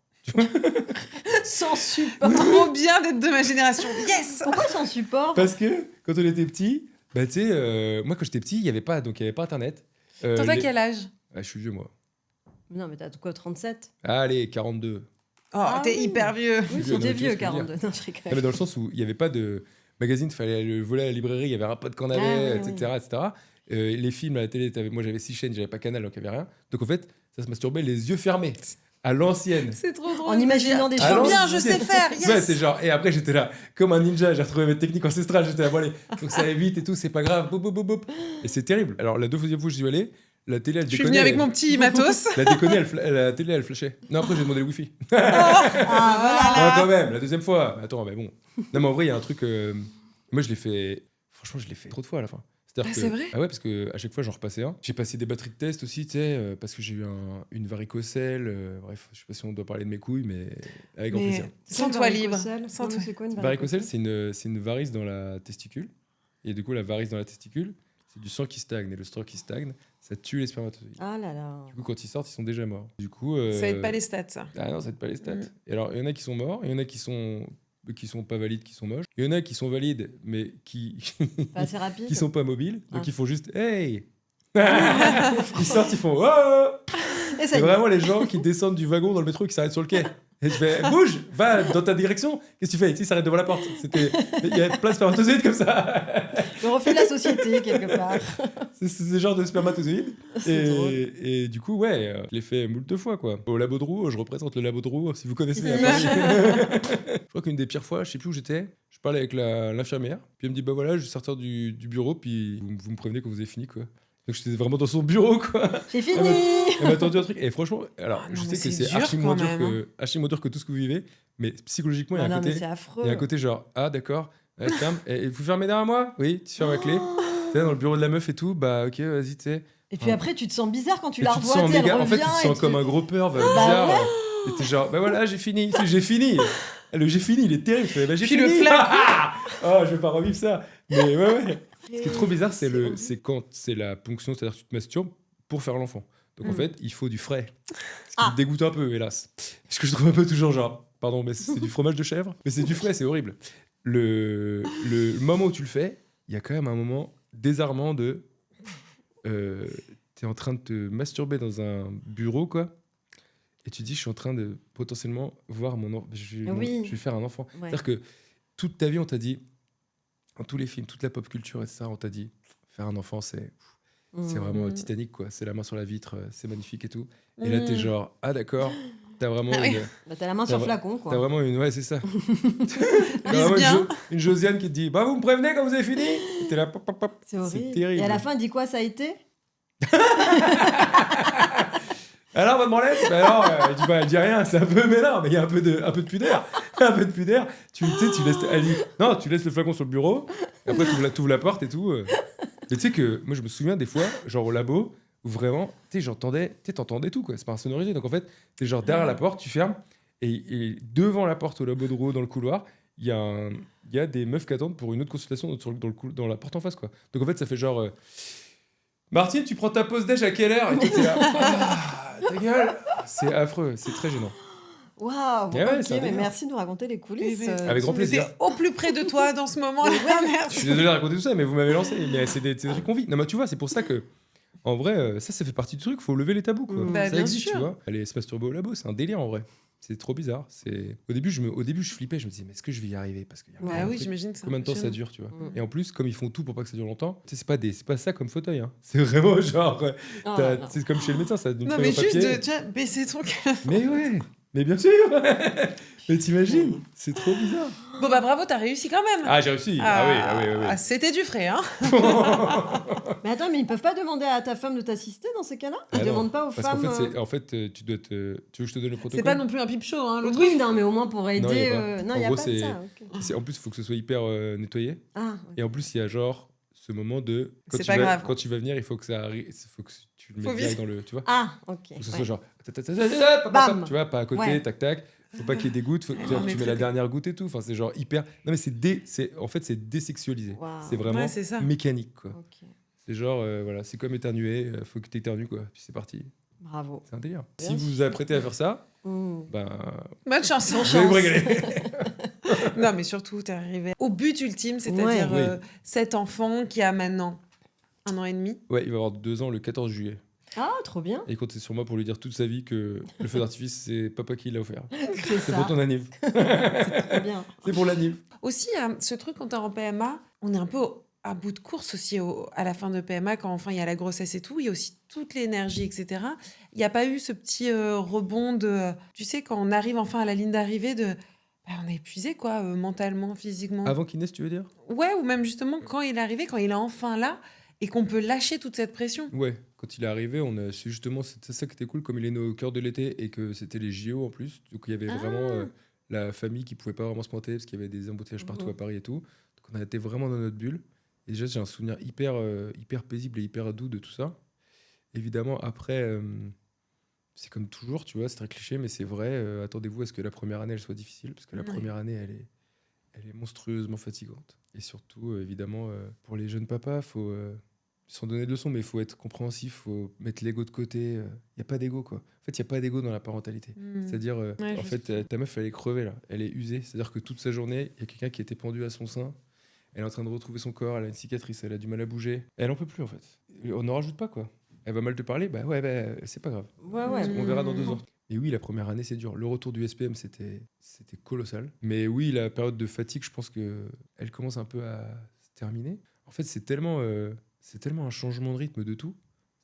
Sans support. Trop bien d'être de ma génération. Yes. Pourquoi sans support Parce que quand on était petit, bah tu sais, moi quand j'étais petit, il y avait pas internet. Toi, t'as quel âge? Ah, je suis vieux moi. Non, mais t'as quoi, 37? Allez, 42. Oh, Ah t'es oui. hyper vieux. Oui, vieux, non, c'était mais tu vois vieux, ce que je veux 42. Non, je rigole. Non, mais dans le sens où il n'y avait pas de magazine, il fallait le voler à la librairie, il y avait un pote qu'on avait, Ah, oui, etc. etc. Les films à la télé, moi j'avais 6 chaînes, j'avais pas Canal, donc il n'y avait rien. Donc en fait, ça se masturbait les yeux fermés, à l'ancienne. C'est trop drôle. En imaginant des Ah Trop choses. bien, je sais faire. Yes. Ouais, c'est genre, et après j'étais là, comme un ninja, j'ai retrouvé mes techniques ancestrales, j'étais là, bon allez, faut que ça aille vite et tout, c'est pas grave, boum, boum, boum, boum. Et c'est terrible. Alors la deuxième fois que j'y suis allé, la télé elle Je suis déconnait. venue avec mon petit matos. La déconnée, la télé elle flashait. Non, après j'ai demandé le wifi. Ah, Non, quand même, la deuxième fois. Attends, mais bon. Non, mais en vrai, il y a un truc. Moi, je l'ai fait. Franchement, je l'ai fait trop de fois à la fin. C'est-à-dire Ah, que- c'est vrai Ah ouais, parce qu'à chaque fois, j'en repassais un. J'ai passé des batteries de test aussi, tu sais, parce que j'ai eu une varicocèle. Bref, je sais pas si on doit parler de mes couilles, mais avec grand Mais plaisir. sans toi libre. varicocèle. Sans Non, toi. c'est quoi une Varicocèle, c'est une varice dans la testicule. Et du coup, la varice dans la testicule, c'est du sang qui stagne. Et le sang qui stagne, ça tue les spermatozoïdes. Ah là là. Du coup, quand ils sortent, ils sont déjà morts. Du coup, Ça aide pas les stats, ça. ah non, ça aide pas les stats. Mm. Et alors, il y en a qui sont morts, il y en a qui sont pas valides, qui sont moches. Il y en a qui sont valides, mais qui Pas assez rapide. qui sont pas mobiles, donc Ah. ils font juste hey. Ils sortent, ils font oh. Et ça C'est y est. vraiment les gens qui descendent du wagon dans le métro et qui s'arrêtent sur le quai. Et je fais bouge, va dans ta direction. Qu'est-ce que tu fais? Ici, s'arrête devant la porte. Il y a plein de spermatozoïdes comme ça. Le reflet de la société, quelque part. C'est ce genre de spermatozoïdes. C'est drôle. Et du coup, ouais, je l'ai fait moult fois, quoi. Au labo de Roux, je représente le labo de Roux, si vous connaissez. à Paris. Je crois qu'une des pires fois, je sais plus où j'étais, je parlais avec l'infirmière, puis elle me dit, bah voilà, je vais sortir du bureau, puis vous me prévenez quand vous avez fini, quoi. Donc j'étais vraiment dans son bureau, quoi. J'ai fini. Elle m'a tendu un truc. Et franchement, alors, Ah non, je mais sais que c'est c'est dur archi quand moins dur même, que tout ce que vous vivez, mais psychologiquement, il y a Ah un non, mais côté... c'est affreux. Il y a un côté genre, ah d'accord, ouais, ferme. Et vous fermez derrière moi? Oui, tu fermes la clé. Tu sais, dans le bureau de la meuf et tout, bah ok, vas-y, tu sais. Et puis après, tu te sens bizarre quand tu Et la tu te revois. sens tu sais, elle méga. En fait, tu te revient sens et comme un gros perv bizarre. Et t'es genre, bah voilà, j'ai fini. Tu sais, j'ai fini. Le j'ai fini, il est terrible. Tu fais, bah, j'ai Puis fini. le flag. Oh, je vais pas revivre ça. Mais ouais. Ce qui est trop bizarre, c'est horrible. quand c'est la ponction, c'est-à-dire que tu te masturbes pour faire l'enfant. Donc en Mm. fait, il faut du frais. Ce qui Ah. me dégoûte un peu, hélas. Parce que je trouve un peu toujours genre, pardon, mais c'est du fromage de chèvre. Mais c'est du frais, c'est horrible. Le moment où tu le fais, il y a quand même un moment désarmant de. T'es en train de te masturber dans un bureau, quoi. Et tu dis, je suis en train de potentiellement voir mon enfant. Oui. Je vais faire un enfant. Ouais. C'est-à-dire que toute ta vie, on t'a dit, dans tous les films, toute la pop culture et ça, on t'a dit, faire un enfant, c'est Mmh. vraiment Titanic, quoi. C'est la main sur la vitre, c'est magnifique et tout. Et là, t'es Mm. genre, ah d'accord, t'as vraiment Ah oui. une. Bah, t'as la main sur T'as- flacon, quoi. T'as vraiment une. Ouais, c'est ça. T'as Vise vraiment bien. une Josiane qui te dit, bah vous me prévenez quand vous avez fini. Et t'es là, pop, pop, pop. C'est horrible. terrible. Et à la fin, elle dit quoi, ça a été? Alors, votre branlette? Bah alors, elle dit rien, c'est un peu. Mais non, mais il y a un peu de pudeur. Un peu de pudeur. Tu sais, tu laisses. Elle dit, non, tu laisses le flacon sur le bureau. Et après, t'ouvres la porte et tout. Mais tu sais que moi, je me souviens des fois, genre au labo, où vraiment, tu sais, t'entendais tout, quoi. C'est pas insonorisé. Donc en fait, t'es genre derrière la porte, tu fermes. Et devant la porte au labo de Rouault, dans le couloir, il y a des meufs qui attendent pour une autre consultation dans la porte en face, quoi. Donc en fait, ça fait genre. Martine, tu prends ta pause déj à quelle heure? Et toi, t'es là. Ah, ta gueule! C'est affreux, c'est très gênant. Waouh. Eh ouais, Ok, c'est un mais délire. merci de nous raconter les coulisses. Eh ben, Avec grand plaisir. J'étais au plus près de toi dans ce moment. Je Merci. suis désolé de raconter tout ça, mais vous m'avez lancé. Mais c'est des trucs qu'on vit. Non, mais tu vois, c'est pour ça que, en vrai, ça fait partie du truc. Faut lever les tabous, quoi. Bah, Ça bien existe, sûr. tu vois. Aller se masturber au labo, c'est un délire, en vrai. C'est trop bizarre. Au début, je flippais. Je me disais, mais est-ce que je vais y arriver? Parce qu'il y a Bah plein de oui, trucs. j'imagine que c'est Combien de temps ça impressionnant. dure, tu vois. Mm. Et en plus, comme ils font tout pour pas que ça dure longtemps, tu sais, c'est pas ça comme fauteuil. Hein. C'est vraiment genre, Oh t'as- là là. c'est comme chez le médecin, ça donne une Non, feuille mais en juste papier. de tu vois, baisser ton cœur. Mais ouais, mais bien sûr. Mais t'imagines, c'est trop bizarre. Bon, bah bravo, t'as réussi quand même. Ah, j'ai réussi. Ah, c'était du frais, hein. Mais attends, mais ils peuvent pas demander à ta femme de t'assister dans ces cas-là? Ils Ah non, demandent pas aux Parce qu'en femmes. fait, tu dois tu veux que je te donne le protocole? C'est pas non plus un pipe show, hein, le truc. Oui, non, mais au moins pour aider. Non, y a pas. Non, En il n'y a gros, pas de c'est- ça. ok. En plus, il faut que ce soit hyper nettoyé. Ah, Et en plus, il y a genre ce moment de. C'est pas grave. Quand tu vas venir, il faut que ça arrive. Il faut que tu le Faut mettes direct dans le. Tu vois? ah, ok. Faut que ce ouais. soit genre. Bam. Tu vois, pas à côté, Ouais. tac, tac. Faut pas qu'il y ait des gouttes. Faut que Non, mais tu mets très la bien. dernière goutte et tout. Enfin, c'est genre hyper. Non, mais en fait, c'est désexualisé. Waouh. C'est vraiment Ouais, c'est ça. mécanique, quoi. Ok. C'est genre, voilà, c'est comme éternuer. Faut que t'éternues, quoi. Puis c'est parti. Bravo. C'est un délire. Bien Si vous vous apprêtez à faire ça, Hmm. ben. Bonne chance. Bonne Vous allez vous chance. régaler. Non, mais surtout, t'es arrivé au but ultime, c'est-à-dire Ouais. Oui. cet enfant qui a maintenant 1 an et demi. Ouais, il va avoir 2 ans le 14 juillet. Ah, trop bien. Et il comptait sur moi pour lui dire toute sa vie que le feu d'artifice, c'est papa qui l'a offert. C'est C'est ça. pour ton anniv. Trop bien. C'est pour l'anniv. Aussi, ce truc quand t'es en PMA, on est un peu à bout de course aussi à la fin de PMA, quand enfin il y a la grossesse et tout, il y a aussi toute l'énergie, etc. Il n'y a pas eu ce petit rebond de, tu sais, quand on arrive enfin à la ligne d'arrivée, on est épuisé, quoi, mentalement, physiquement. Avant qu'il naisse, tu veux dire? Ouais, ou même justement quand il est arrivé, quand il est enfin là, et qu'on peut lâcher toute cette pression. Ouais, quand il est arrivé, c'est justement c'est ça qui était cool, comme il est né au cœur de l'été et que c'était les JO en plus. Donc il y avait vraiment la famille qui pouvait pas vraiment se pointer parce qu'il y avait des embouteillages partout Mhm. à Paris et tout. Donc on a été vraiment dans notre bulle. Et déjà, j'ai un souvenir hyper paisible et hyper doux de tout ça. Évidemment, après, c'est comme toujours, tu vois, c'est très cliché, mais c'est vrai. Attendez-vous à ce que la première année, elle soit difficile parce que la Ouais. première année, elle est monstrueusement fatigante. Et surtout, évidemment, pour les jeunes papas, faut sans donner de leçons, mais il faut être compréhensif, il faut mettre l'ego de côté. Il n'y a pas d'ego, quoi. En fait, il n'y a pas d'ego dans la parentalité. C'est-à-dire, Ouais, en fait, ta meuf, elle est crevée, là. Elle est usée. C'est-à-dire que toute sa journée, il y a quelqu'un qui était pendu à son sein. Elle est en train de retrouver son corps, elle a une cicatrice, elle a du mal à bouger. Elle en peut plus, en fait. On n'en rajoute pas, quoi. Elle va mal te parler, bah ouais, c'est pas grave. Ouais, ouais. On verra dans 2 ans. Et oui, la première année, c'est dur. Le retour du SPM, c'était colossal. Mais oui, la période de fatigue, je pense que elle commence un peu à se terminer. En fait, c'est tellement un changement de rythme de tout.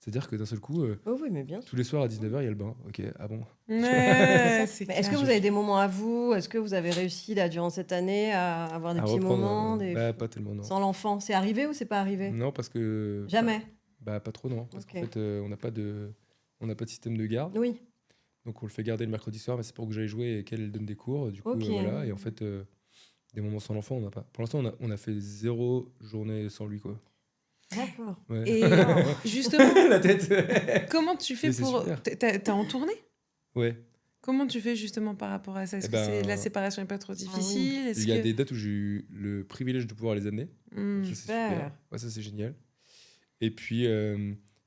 C'est-à-dire que d'un seul coup, Oh oui, mais bien sûr. tous les soirs à 19h, il y a le bain. Ok, ah bon. Ouais, c'est Mais est-ce que clair. vous avez des moments à vous? Est-ce que vous avez réussi, là, durant cette année, à avoir des À petits reprendre, moments bah, pas tellement, non. sans l'enfant? C'est arrivé ou c'est pas arrivé? Non, parce que... Jamais. Bah, pas trop, non. Parce Ok. qu'en fait, on n'a pas de système de garde. Oui. Donc, on le fait garder le mercredi soir, mais c'est pour que j'aille jouer et qu'elle donne des cours. Du coup, Ok. voilà. Et en fait, des moments sans l'enfant, on n'a pas. Pour l'instant, on a fait 0 journée sans lui, quoi. D'accord. Ouais. Et justement, La tête. comment tu fais Mais c'est pour... super. T'es en tournée? Ouais. Comment tu fais justement par rapport à ça? Est-ce Eh que ben, la séparation n'est pas trop difficile? Est-ce Il y a que... des dates où j'ai eu le privilège de pouvoir les amener. Hmm. Ça, c'est Super. super. Ouais, ça, c'est génial. Et puis,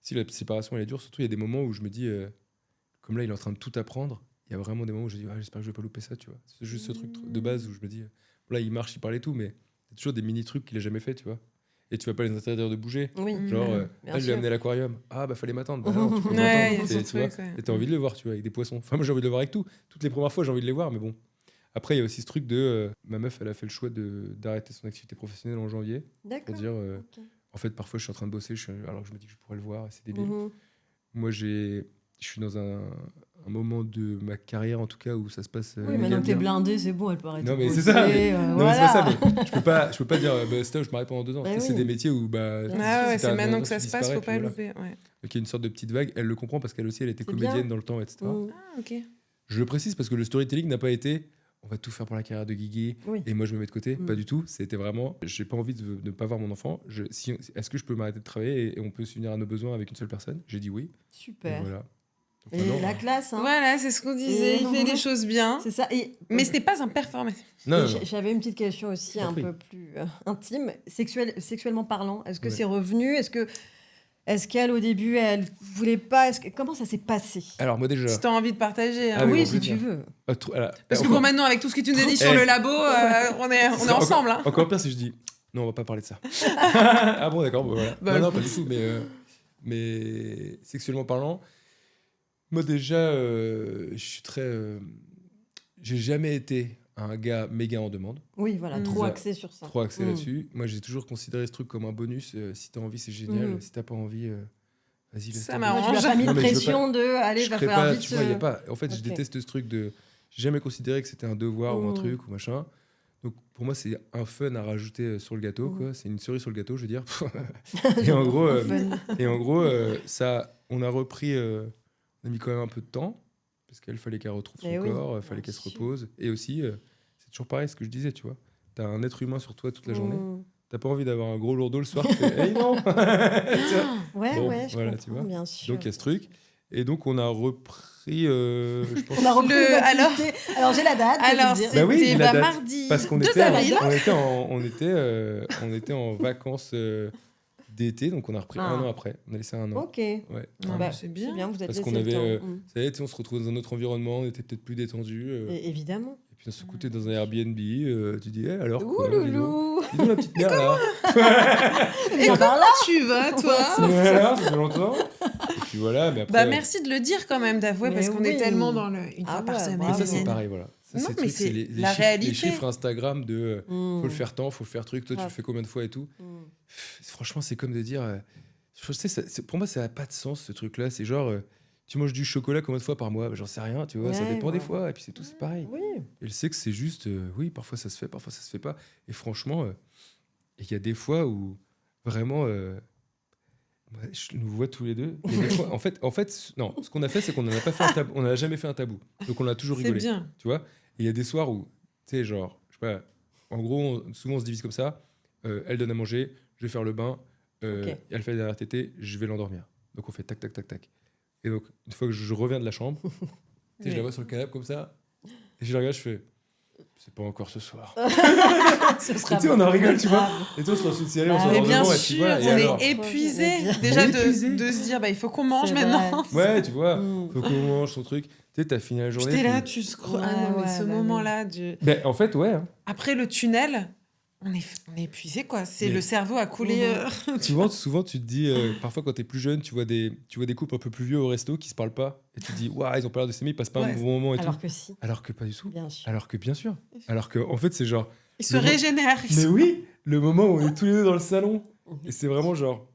si la séparation elle est dure, surtout, il y a des moments où je me dis, comme là, il est en train de tout apprendre. Il y a vraiment des moments où je dis, ah, j'espère que je vais pas louper ça, tu vois. C'est juste ce truc de base où je me dis, là, il marche, il parle et tout, mais il y a toujours des mini-trucs qu'il a jamais fait, tu vois. Et tu vas pas les interdire de bouger. Oui. Genre, Bien là, je l'ai sûr. amené à l'aquarium. Ah, bah, fallait m'attendre. Bah, non, tu peux Ouais, il y a m'attendre. ce Et, tu vois, truc, ouais. et t'as envie de le voir, tu vois, avec des poissons. Enfin, moi, j'ai envie de le voir avec tout. Toutes les premières fois, j'ai envie de les voir, mais bon. Après, il y a aussi ce truc de. Ma meuf, elle a fait le choix d'arrêter son activité professionnelle en janvier. Pour D'accord. dire, Ok. en fait, parfois, je suis en train de bosser, alors que je me dis que je pourrais le voir, et c'est débile. Mhm. Moi, je suis dans un moment de ma carrière, en tout cas, où ça se passe. Oui, méga maintenant que t'es bien. blindé, c'est bon, elle peut arrêter. Non, de mais c'est bosser, ça. Mais, non, mais voilà. c'est pas ça. Mais je peux pas dire, bah, stop, je m'arrête pendant 2 ans. Bah Tu sais, c'est oui. des métiers où, bah. Ah si Ouais, t'as c'est un maintenant an, que ça tu se passe, faut disparais, pas puis voilà. louper. Ouais. Donc, il y a une sorte de petite vague. Elle le comprend parce qu'elle aussi, elle était C'est comédienne bien. dans le temps, etc. Mhm. Ah, ok. Je le précise parce que le storytelling n'a pas été on va tout faire pour la carrière de Guigui Oui. et moi je me mets de côté. Mm. Pas du tout. C'était vraiment j'ai pas envie de ne pas voir mon enfant. Est-ce que je peux m'arrêter de travailler et on peut s'unir à nos besoins avec une seule personne? J'ai dit oui. Et Super. voilà. Donc Et maintenant, la classe, hein. Voilà, c'est ce qu'on disait. Il fait les choses bien. C'est ça. Et Mais ce n'est pas un performateur. non, Et non, non. j'avais une petite question aussi T'en un prie. peu plus intime. Sexuellement parlant, est-ce que Ouais. c'est revenu? Est-ce qu'elle, au début, elle voulait pas? Comment ça s'est passé? Alors moi déjà. Si tu as envie de partager. hein. Ah oui, Oui, on si peut tu dire. veux. Parce que encore- bon, maintenant, avec tout ce que tu nous as dit sur Eh. le labo, on est encore- ensemble. Hein. Encore pire si je dis non, on va pas parler de ça. Ah bon, d'accord. Bah, voilà. Bah, non, pas du tout. Mais sexuellement parlant, moi déjà, je suis très. J'ai jamais été un gars méga en demande. Oui, voilà, Mm. trop Ça, axé sur ça. Trop axé Mm. là-dessus. Moi, j'ai toujours considéré ce truc comme un bonus. Si t'as envie, c'est génial. Mhm. Si t'as pas envie, vas-y, laisse Ça tomber. m'arrange. Moi, tu lui as pas mis Non, de mais je veux pression de allez, Je va serais falloir pas, vite. tu vois, y a pas. En fait, je Ok. déteste ce truc de. J'ai jamais considéré que c'était un devoir ou un Mhm. truc ou machin. Donc pour moi, c'est un fun à rajouter sur le gâteau. Mhm. Quoi. C'est une cerise sur le gâteau, je veux dire. et J'adore, en gros, fun. ça, on a repris. On a mis quand même un peu de temps parce qu'il fallait qu'elle retrouve son Eh oui, corps, il fallait bien qu'elle se sûr. repose. Et aussi, c'est toujours pareil, ce que je disais, tu vois. T'as un être humain sur toi toute la journée. Mm. T'as pas envie d'avoir un gros lourdeau le soir. Tu fais, hey, non. Tu vois. Ouais, Bon, ouais, je voilà, tu comprends, vois. bien sûr. Donc il y a ce truc. Et donc on a repris, je pense. On a repris Le- les activités. Alors, j'ai la date. je vais Alors, te dire. c'était Bah oui, j'ai la date. mardi Parce qu'on 2 était, avril. on était en vacances d'été, donc on a repris Ah. 1 an après. On a laissé 1 an. Ok. Ouais. Ah, Bah, c'est bien. vous êtes Parce laissé qu'on le avait, temps. Mm. ça y est, on se retrouve dans un autre environnement, on était peut-être plus détendu. Et Évidemment. puis on se coutait dans un Airbnb. Tu dis, alors Ouh, quoi, dis donc loulou. Dis donc, la petite mère là. Et Viens par là. Tu vas, toi Voilà, ça fait longtemps. Et puis voilà, mais après. Bah merci de le dire quand même, d'avouer, Mais parce qu'on oui. est tellement dans le une Ah fois par ouais, semaine. Mais bravo. ça, c'est pareil, voilà. Ça, Non, c'est le mais truc, c'est les la chiffres, réalité. les chiffres Instagram de Mm. faut le faire tant, faut le faire truc, toi tu Grave. le fais combien de fois et tout. Mm. Franchement, c'est comme de dire. Je sais, pour moi, ça n'a pas de sens ce truc-là. C'est genre, tu manges du chocolat combien de fois par mois? Bah, j'en sais rien, tu vois, ça Ouais, dépend des ouais. fois. Et puis c'est tout, c'est pareil. Oui. Elle sait que c'est juste, oui, parfois ça se fait, parfois ça se fait pas. Et franchement, il y a des fois où vraiment, ouais, je nous vois tous les deux. Il y a des fois, en fait, non, ce qu'on a fait, c'est qu'on n'en a pas fait un tabou. On n'a jamais fait un tabou. Donc on a toujours C'est rigolé. bien. Tu vois? Et il y a des soirs où, tu sais, genre, je sais pas, en gros, souvent on se divise comme ça. Elle donne à manger, je vais faire le bain, Ok. elle fait la dernière tétée, je vais l'endormir. Donc on fait tac, tac, tac, tac. Et donc, une fois que je reviens de la chambre, tu sais, je la vois sur le canapé comme ça, et je la regarde, je fais C'est pas encore ce soir. Ce Et sera tu sais, on en rigole, tu vois. grave. Et toi, on se lance une série, on Ah s'en oui. Mais rend bien devant, et puis sûr, voilà. Et on alors est épuisé Franchement, déjà épuisé. de se dire, bah, il faut qu'on mange C'est maintenant. Ouais, tu vois, Mm. faut qu'on mange son truc. Tu sais, t'as fini la journée. J'étais là, puis- tu scrolles. Ouais, Ah non, mais ouais, ce bah oui. moment-là, Ben, en fait, ouais. Hein. après le tunnel, on est épuisé, quoi. C'est Mais- le cerveau a coulé. Souvent, tu te dis, parfois quand t'es plus jeune, tu vois des couples un peu plus vieux au resto qui se parlent pas. Et tu te dis, waouh, ils ont pas l'air de s'aimer, ils passent pas un Ouais. bon moment et Alors tout. que si, Alors que pas du tout. bien sûr. Alors que bien sûr. Alors que, en fait, c'est genre. Ils se Le mo- régénèrent. Mais oui, le moment où on est tous les deux dans le salon. Et c'est vraiment genre.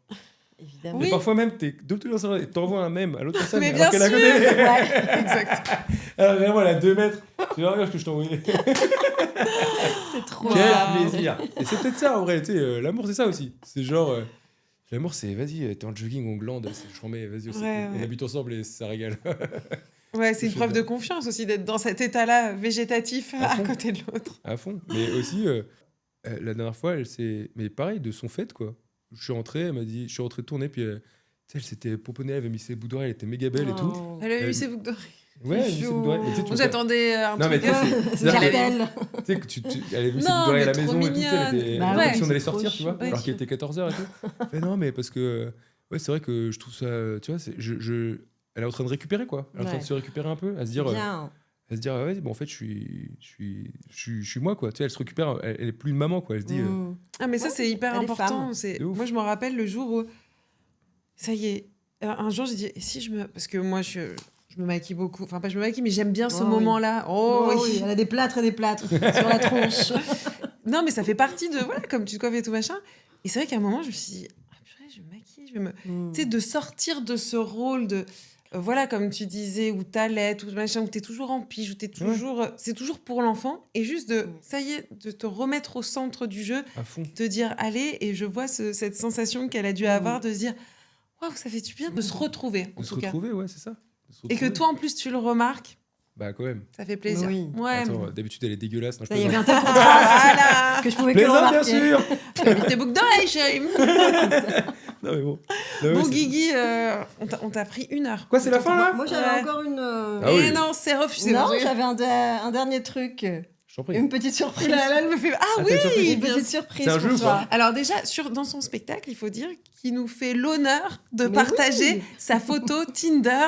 Évidemment. Oui. Mais parfois même, t'es deux tous dans le salon et t'envoies un mème à l'autre personne. Mais alors bien qu'elle est à sûr. côté. Ouais, Exact. Alors vraiment, elle est à 2 mètres. Tu vois, regarde ce que je t'ai envoyé. c'est trop Wow. Quel plaisir. Et c'est peut-être ça en vrai. Tu sais, l'amour, c'est ça aussi. C'est genre. L'amour, c'est vas-y, t'es en jogging, on glande, je remets, vas-y, Ouais, on ouais. habite ensemble et ça régale. Ouais, c'est une Je sais preuve pas. de confiance aussi d'être dans cet état-là végétatif À à fond. côté de l'autre. À fond. Mais aussi, la dernière fois, elle s'est. Mais pareil, de son fait, quoi. Je suis rentré, elle m'a dit. Je suis rentré de tourner, puis tu sais, elle s'était pomponnée, elle avait mis ses bouts d'oreilles, elle était méga belle et tout. Oh. Elle a eu Elle- ses boucles d'oreilles. Ouais, elle avait mis ses bouts d'oreilles. Et tu sais, tu Moi, vois pas- j'attendais un Non, mais truc. tu sais, C'est c'est-à-dire qu'elle- Cartel. tu sais, que elle avait mis ses Non, bouts d'oreilles à la mais trop maison et tout, tu sais, elle était. mignonne. elle Bah était ouais, si on c'est allait trop sortir, tu vois, chou. alors qu'il était 14h et tout. Mais non, mais parce que. Ouais, c'est vrai que je trouve ça. Tu vois, elle est en train de récupérer, quoi. Elle est en train de Ouais. se récupérer un peu, à se dire. Bien. Elle se dit, ah ouais, bon, en fait, je suis moi, quoi. Tu sais, elle se récupère, elle est plus une maman, quoi. Elle se dit, Mm. Ah, mais ça, Ouais, c'est hyper elle est important. femme. C'est... De ouf. Moi, je me rappelle le jour où. Ça y est. Un jour, j'ai dit, et si je me. Parce que moi, je me maquille beaucoup. Enfin, pas je me maquille, mais j'aime bien ce Oh oui. moment-là. Oh, Oh oui, elle a des plâtres et des plâtres sur la tronche. Non, mais ça fait partie de. Voilà, comme tu te coiffes et tout machin. Et c'est vrai qu'à un moment, je me suis dit, ah, purée, je me maquille, je vais me. Mm. Tu sais, de sortir de ce rôle de. Voilà, comme tu disais, où t'allaites, où machin, où t'es toujours en pige, où t'es toujours. C'est toujours pour l'enfant. Et juste de. Ça y est, de te remettre au centre du jeu, à fond. de dire, allez, et je vois cette sensation qu'elle a dû avoir de se dire, waouh, ça fait du bien de se retrouver, en De se tout cas. retrouver, ouais, c'est ça. De se Et que retrouver. toi, en plus, tu le remarques, Bah, quand même. ça fait plaisir. Oui. Ouais. Attends, d'habitude, elle est dégueulasse. Non, je Ça, il y avait plaisante. un tel contraste Voilà. que je pouvais que le Plaisante, bien remarquer. sûr. T'as mis tes boucles d'oreilles, chérie. Non, mais bon. Non, ouais, Bon, c'est- Guigui, on t'a pris 1 heure. Quoi, c'est la fin, là Moi, j'avais Ouais. encore une. Ah oui. Et non, c'est refusé. Non, Non, j'avais un dernier truc. Je t'en prie. Une petite surprise. Là, elle me fait. Ah Ah, oui, t'as une surprise. Une bien petite sûr. surprise C'est un pour jeu ou toi. Alors déjà, dans son spectacle, il faut dire qu'il nous fait l'honneur de Mais partager oui. sa photo Tinder.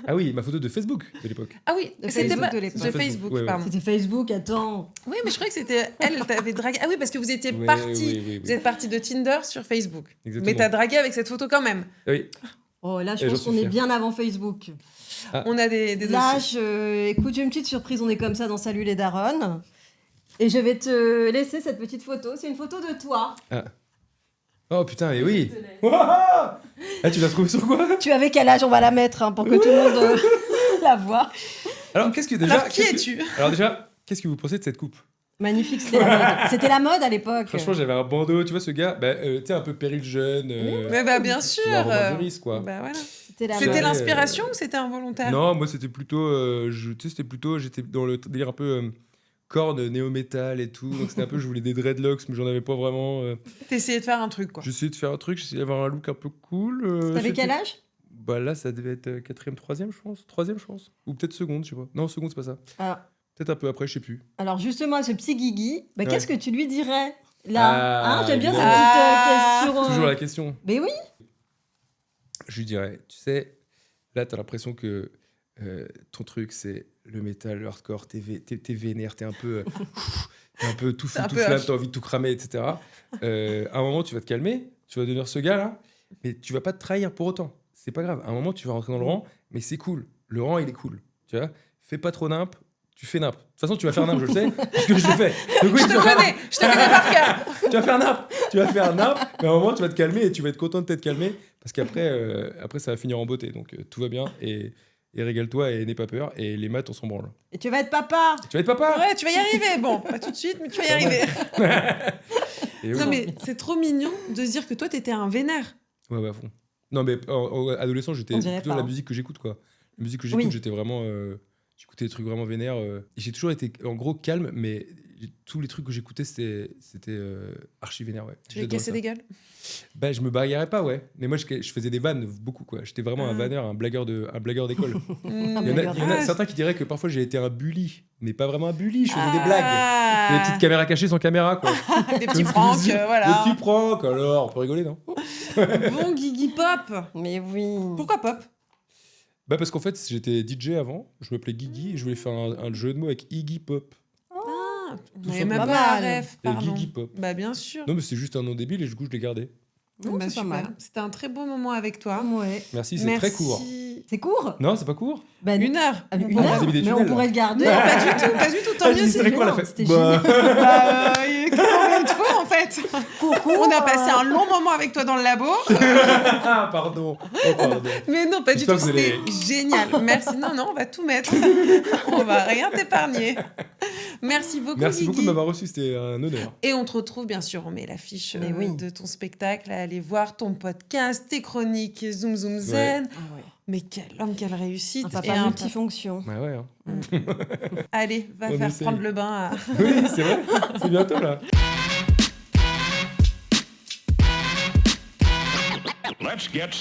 Ah oui, ma photo de Facebook de l'époque. Ah oui, De c'était Facebook pas de l'époque. de Facebook, Ouais, ouais. pardon. C'était Facebook, attends. Oui, mais je croyais que c'était elle t'avait dragué. Ah oui, parce que vous étiez Oui, partis. oui. Vous êtes parti de Tinder sur Facebook. Exactement. Mais t'as dragué avec cette photo quand même. Oui. Oh, là, je Et j'en pense suis qu'on est fier. bien avant Facebook. On a des Là, dossiers. écoute, j'ai une petite surprise. On est comme ça dans Salut les darons. Et je vais te laisser cette petite photo. C'est une photo de toi. Oh putain, et oui. Ouah ah, tu l'as trouvé sur quoi? Tu avais quel âge? On va la mettre hein, pour que tout le monde la voit. Alors, qu'est-ce que déjà. Alors, qui qu'est-ce que- es-tu? Alors, déjà, qu'est-ce que vous pensez de cette coupe? Magnifique, c'était la mode. C'était la mode à l'époque. Franchement, j'avais un bandeau, tu vois, ce gars, tu sais, un peu péril jeune. Mais bah bien sûr. tu vois, Romain Duris, quoi. Bah voilà. C'était la C'était mode. l'inspiration ou c'était involontaire? Non, moi, c'était plutôt. Tu sais, c'était plutôt. J'étais dans le délire un peu. Corne, néo-métal et tout. Donc, c'était un peu. Je voulais des dreadlocks, mais j'en avais pas vraiment. T'essayais de faire un truc, quoi. J'essayais de faire un truc, j'essayais d'avoir un look un peu cool. T'avais c'était- quel âge? Bah là, ça devait être 4e, 3e, je pense. 3e, je pense. Ou peut-être seconde, je sais pas. Non, seconde, c'est pas ça. Ah. Peut-être un peu après, je sais plus. Alors justement, ce petit Guigui, bah, Ouais. qu'est-ce que tu lui dirais là Ah, Hein, j'aime bien cette évidemment. petite question. Toujours la question. Mais oui. Je lui dirais, tu sais, là, t'as l'impression que ton truc, c'est le métal, le hardcore, t'es vénère, t'es un peu tout fou, T'es un tout peu flamme, H. t'as envie de tout cramer, etc. À un moment, tu vas te calmer, tu vas devenir ce gars-là, mais tu vas pas te trahir pour autant. C'est pas grave. À un moment, tu vas rentrer dans le rang, mais c'est cool. Le rang, il est cool. Tu vois, fais pas trop nimp, tu fais nimp. De toute façon, tu vas faire nimp, je le sais, parce que je l'ai fait. Donc, oui, Je te connais par cœur. tu vas faire nimp, mais à un moment, tu vas te calmer et tu vas être content de t'être calmé, parce qu'après, après, ça va finir en beauté. Donc, tout va bien et régale-toi et n'aie pas peur. Et les maths, on s'en branle. Et tu vas être papa. Tu vas être papa. Ouais, tu vas y arriver. Bon, pas tout de suite, mais tu vas y arriver. Et oui. Non, mais c'est trop mignon de se dire que toi, t'étais un vénère. Ouais, à fond. Non, mais adolescent, j'étais On dirait plutôt pas, la hein. musique que j'écoute, quoi. La musique que j'écoute, Oui. j'étais vraiment. J'écoutais des trucs vraiment vénères. Et j'ai toujours été, en gros, calme, mais tous les trucs que j'écoutais, c'était archi vénère, ouais. Tu les J'adorais cassais ça. des gueules? Bah, je me bagarrais pas, ouais. Mais moi, je faisais des vannes beaucoup, quoi. J'étais vraiment un vanneur, un blagueur d'école. Il y en a certains qui diraient que parfois j'ai été un bully, mais pas vraiment un bully, je faisais des blagues. Des petites caméras cachées sans caméra, quoi. Des petits pranks, voilà. Des petits pranks, alors, on peut rigoler, non? Bon, Guigui Pop. Mais oui. Pourquoi Pop? Bah, parce qu'en fait, j'étais DJ avant, je m'appelais Guigui, et je voulais faire un jeu de mots avec Iggy Pop. Ah, Tout on avait même simplement. pas Pas la mal. ref, Et pardon. Guigui Pop. Bah bien sûr. Non, mais c'est juste un nom débile, et du coup, je l'ai gardé. Non, Bah, c'est pas super. mal. C'était un très beau moment avec toi. Ouais. Merci, c'est Merci. très court. C'est court? Non, c'est pas court? Ben, 1 heure. Une On heure, vous avez mis des mais on tunnels, pourrait le garder. Non, pas du tout, pas du tout. Tant Ah, mieux, j'ai dit, c'est c'était quoi la bien, fête? c'était Bah, Bah, combien de fois en fait? On a passé un long moment avec toi dans le labo. Ah, pardon. Oh, pardon. Mais non, pas du J'espère tout. que vous allez- C'était génial. Merci. Non, non, on va tout mettre. On va rien t'épargner. Merci beaucoup, Merci beaucoup de Guigui. m'avoir reçu, c'était un honneur. Et on te retrouve, bien sûr, on met l'affiche Mais oui. de ton spectacle, à aller voir ton podcast, tes chroniques Zoom Zoom Zen. Ah ouais. Mais quel homme, quelle réussite. Un Et papa multifonction. Ouais, ouais. Hein. Allez, va On faire essaye. prendre le bain à... Oui, c'est vrai. C'est bientôt, là. Let's get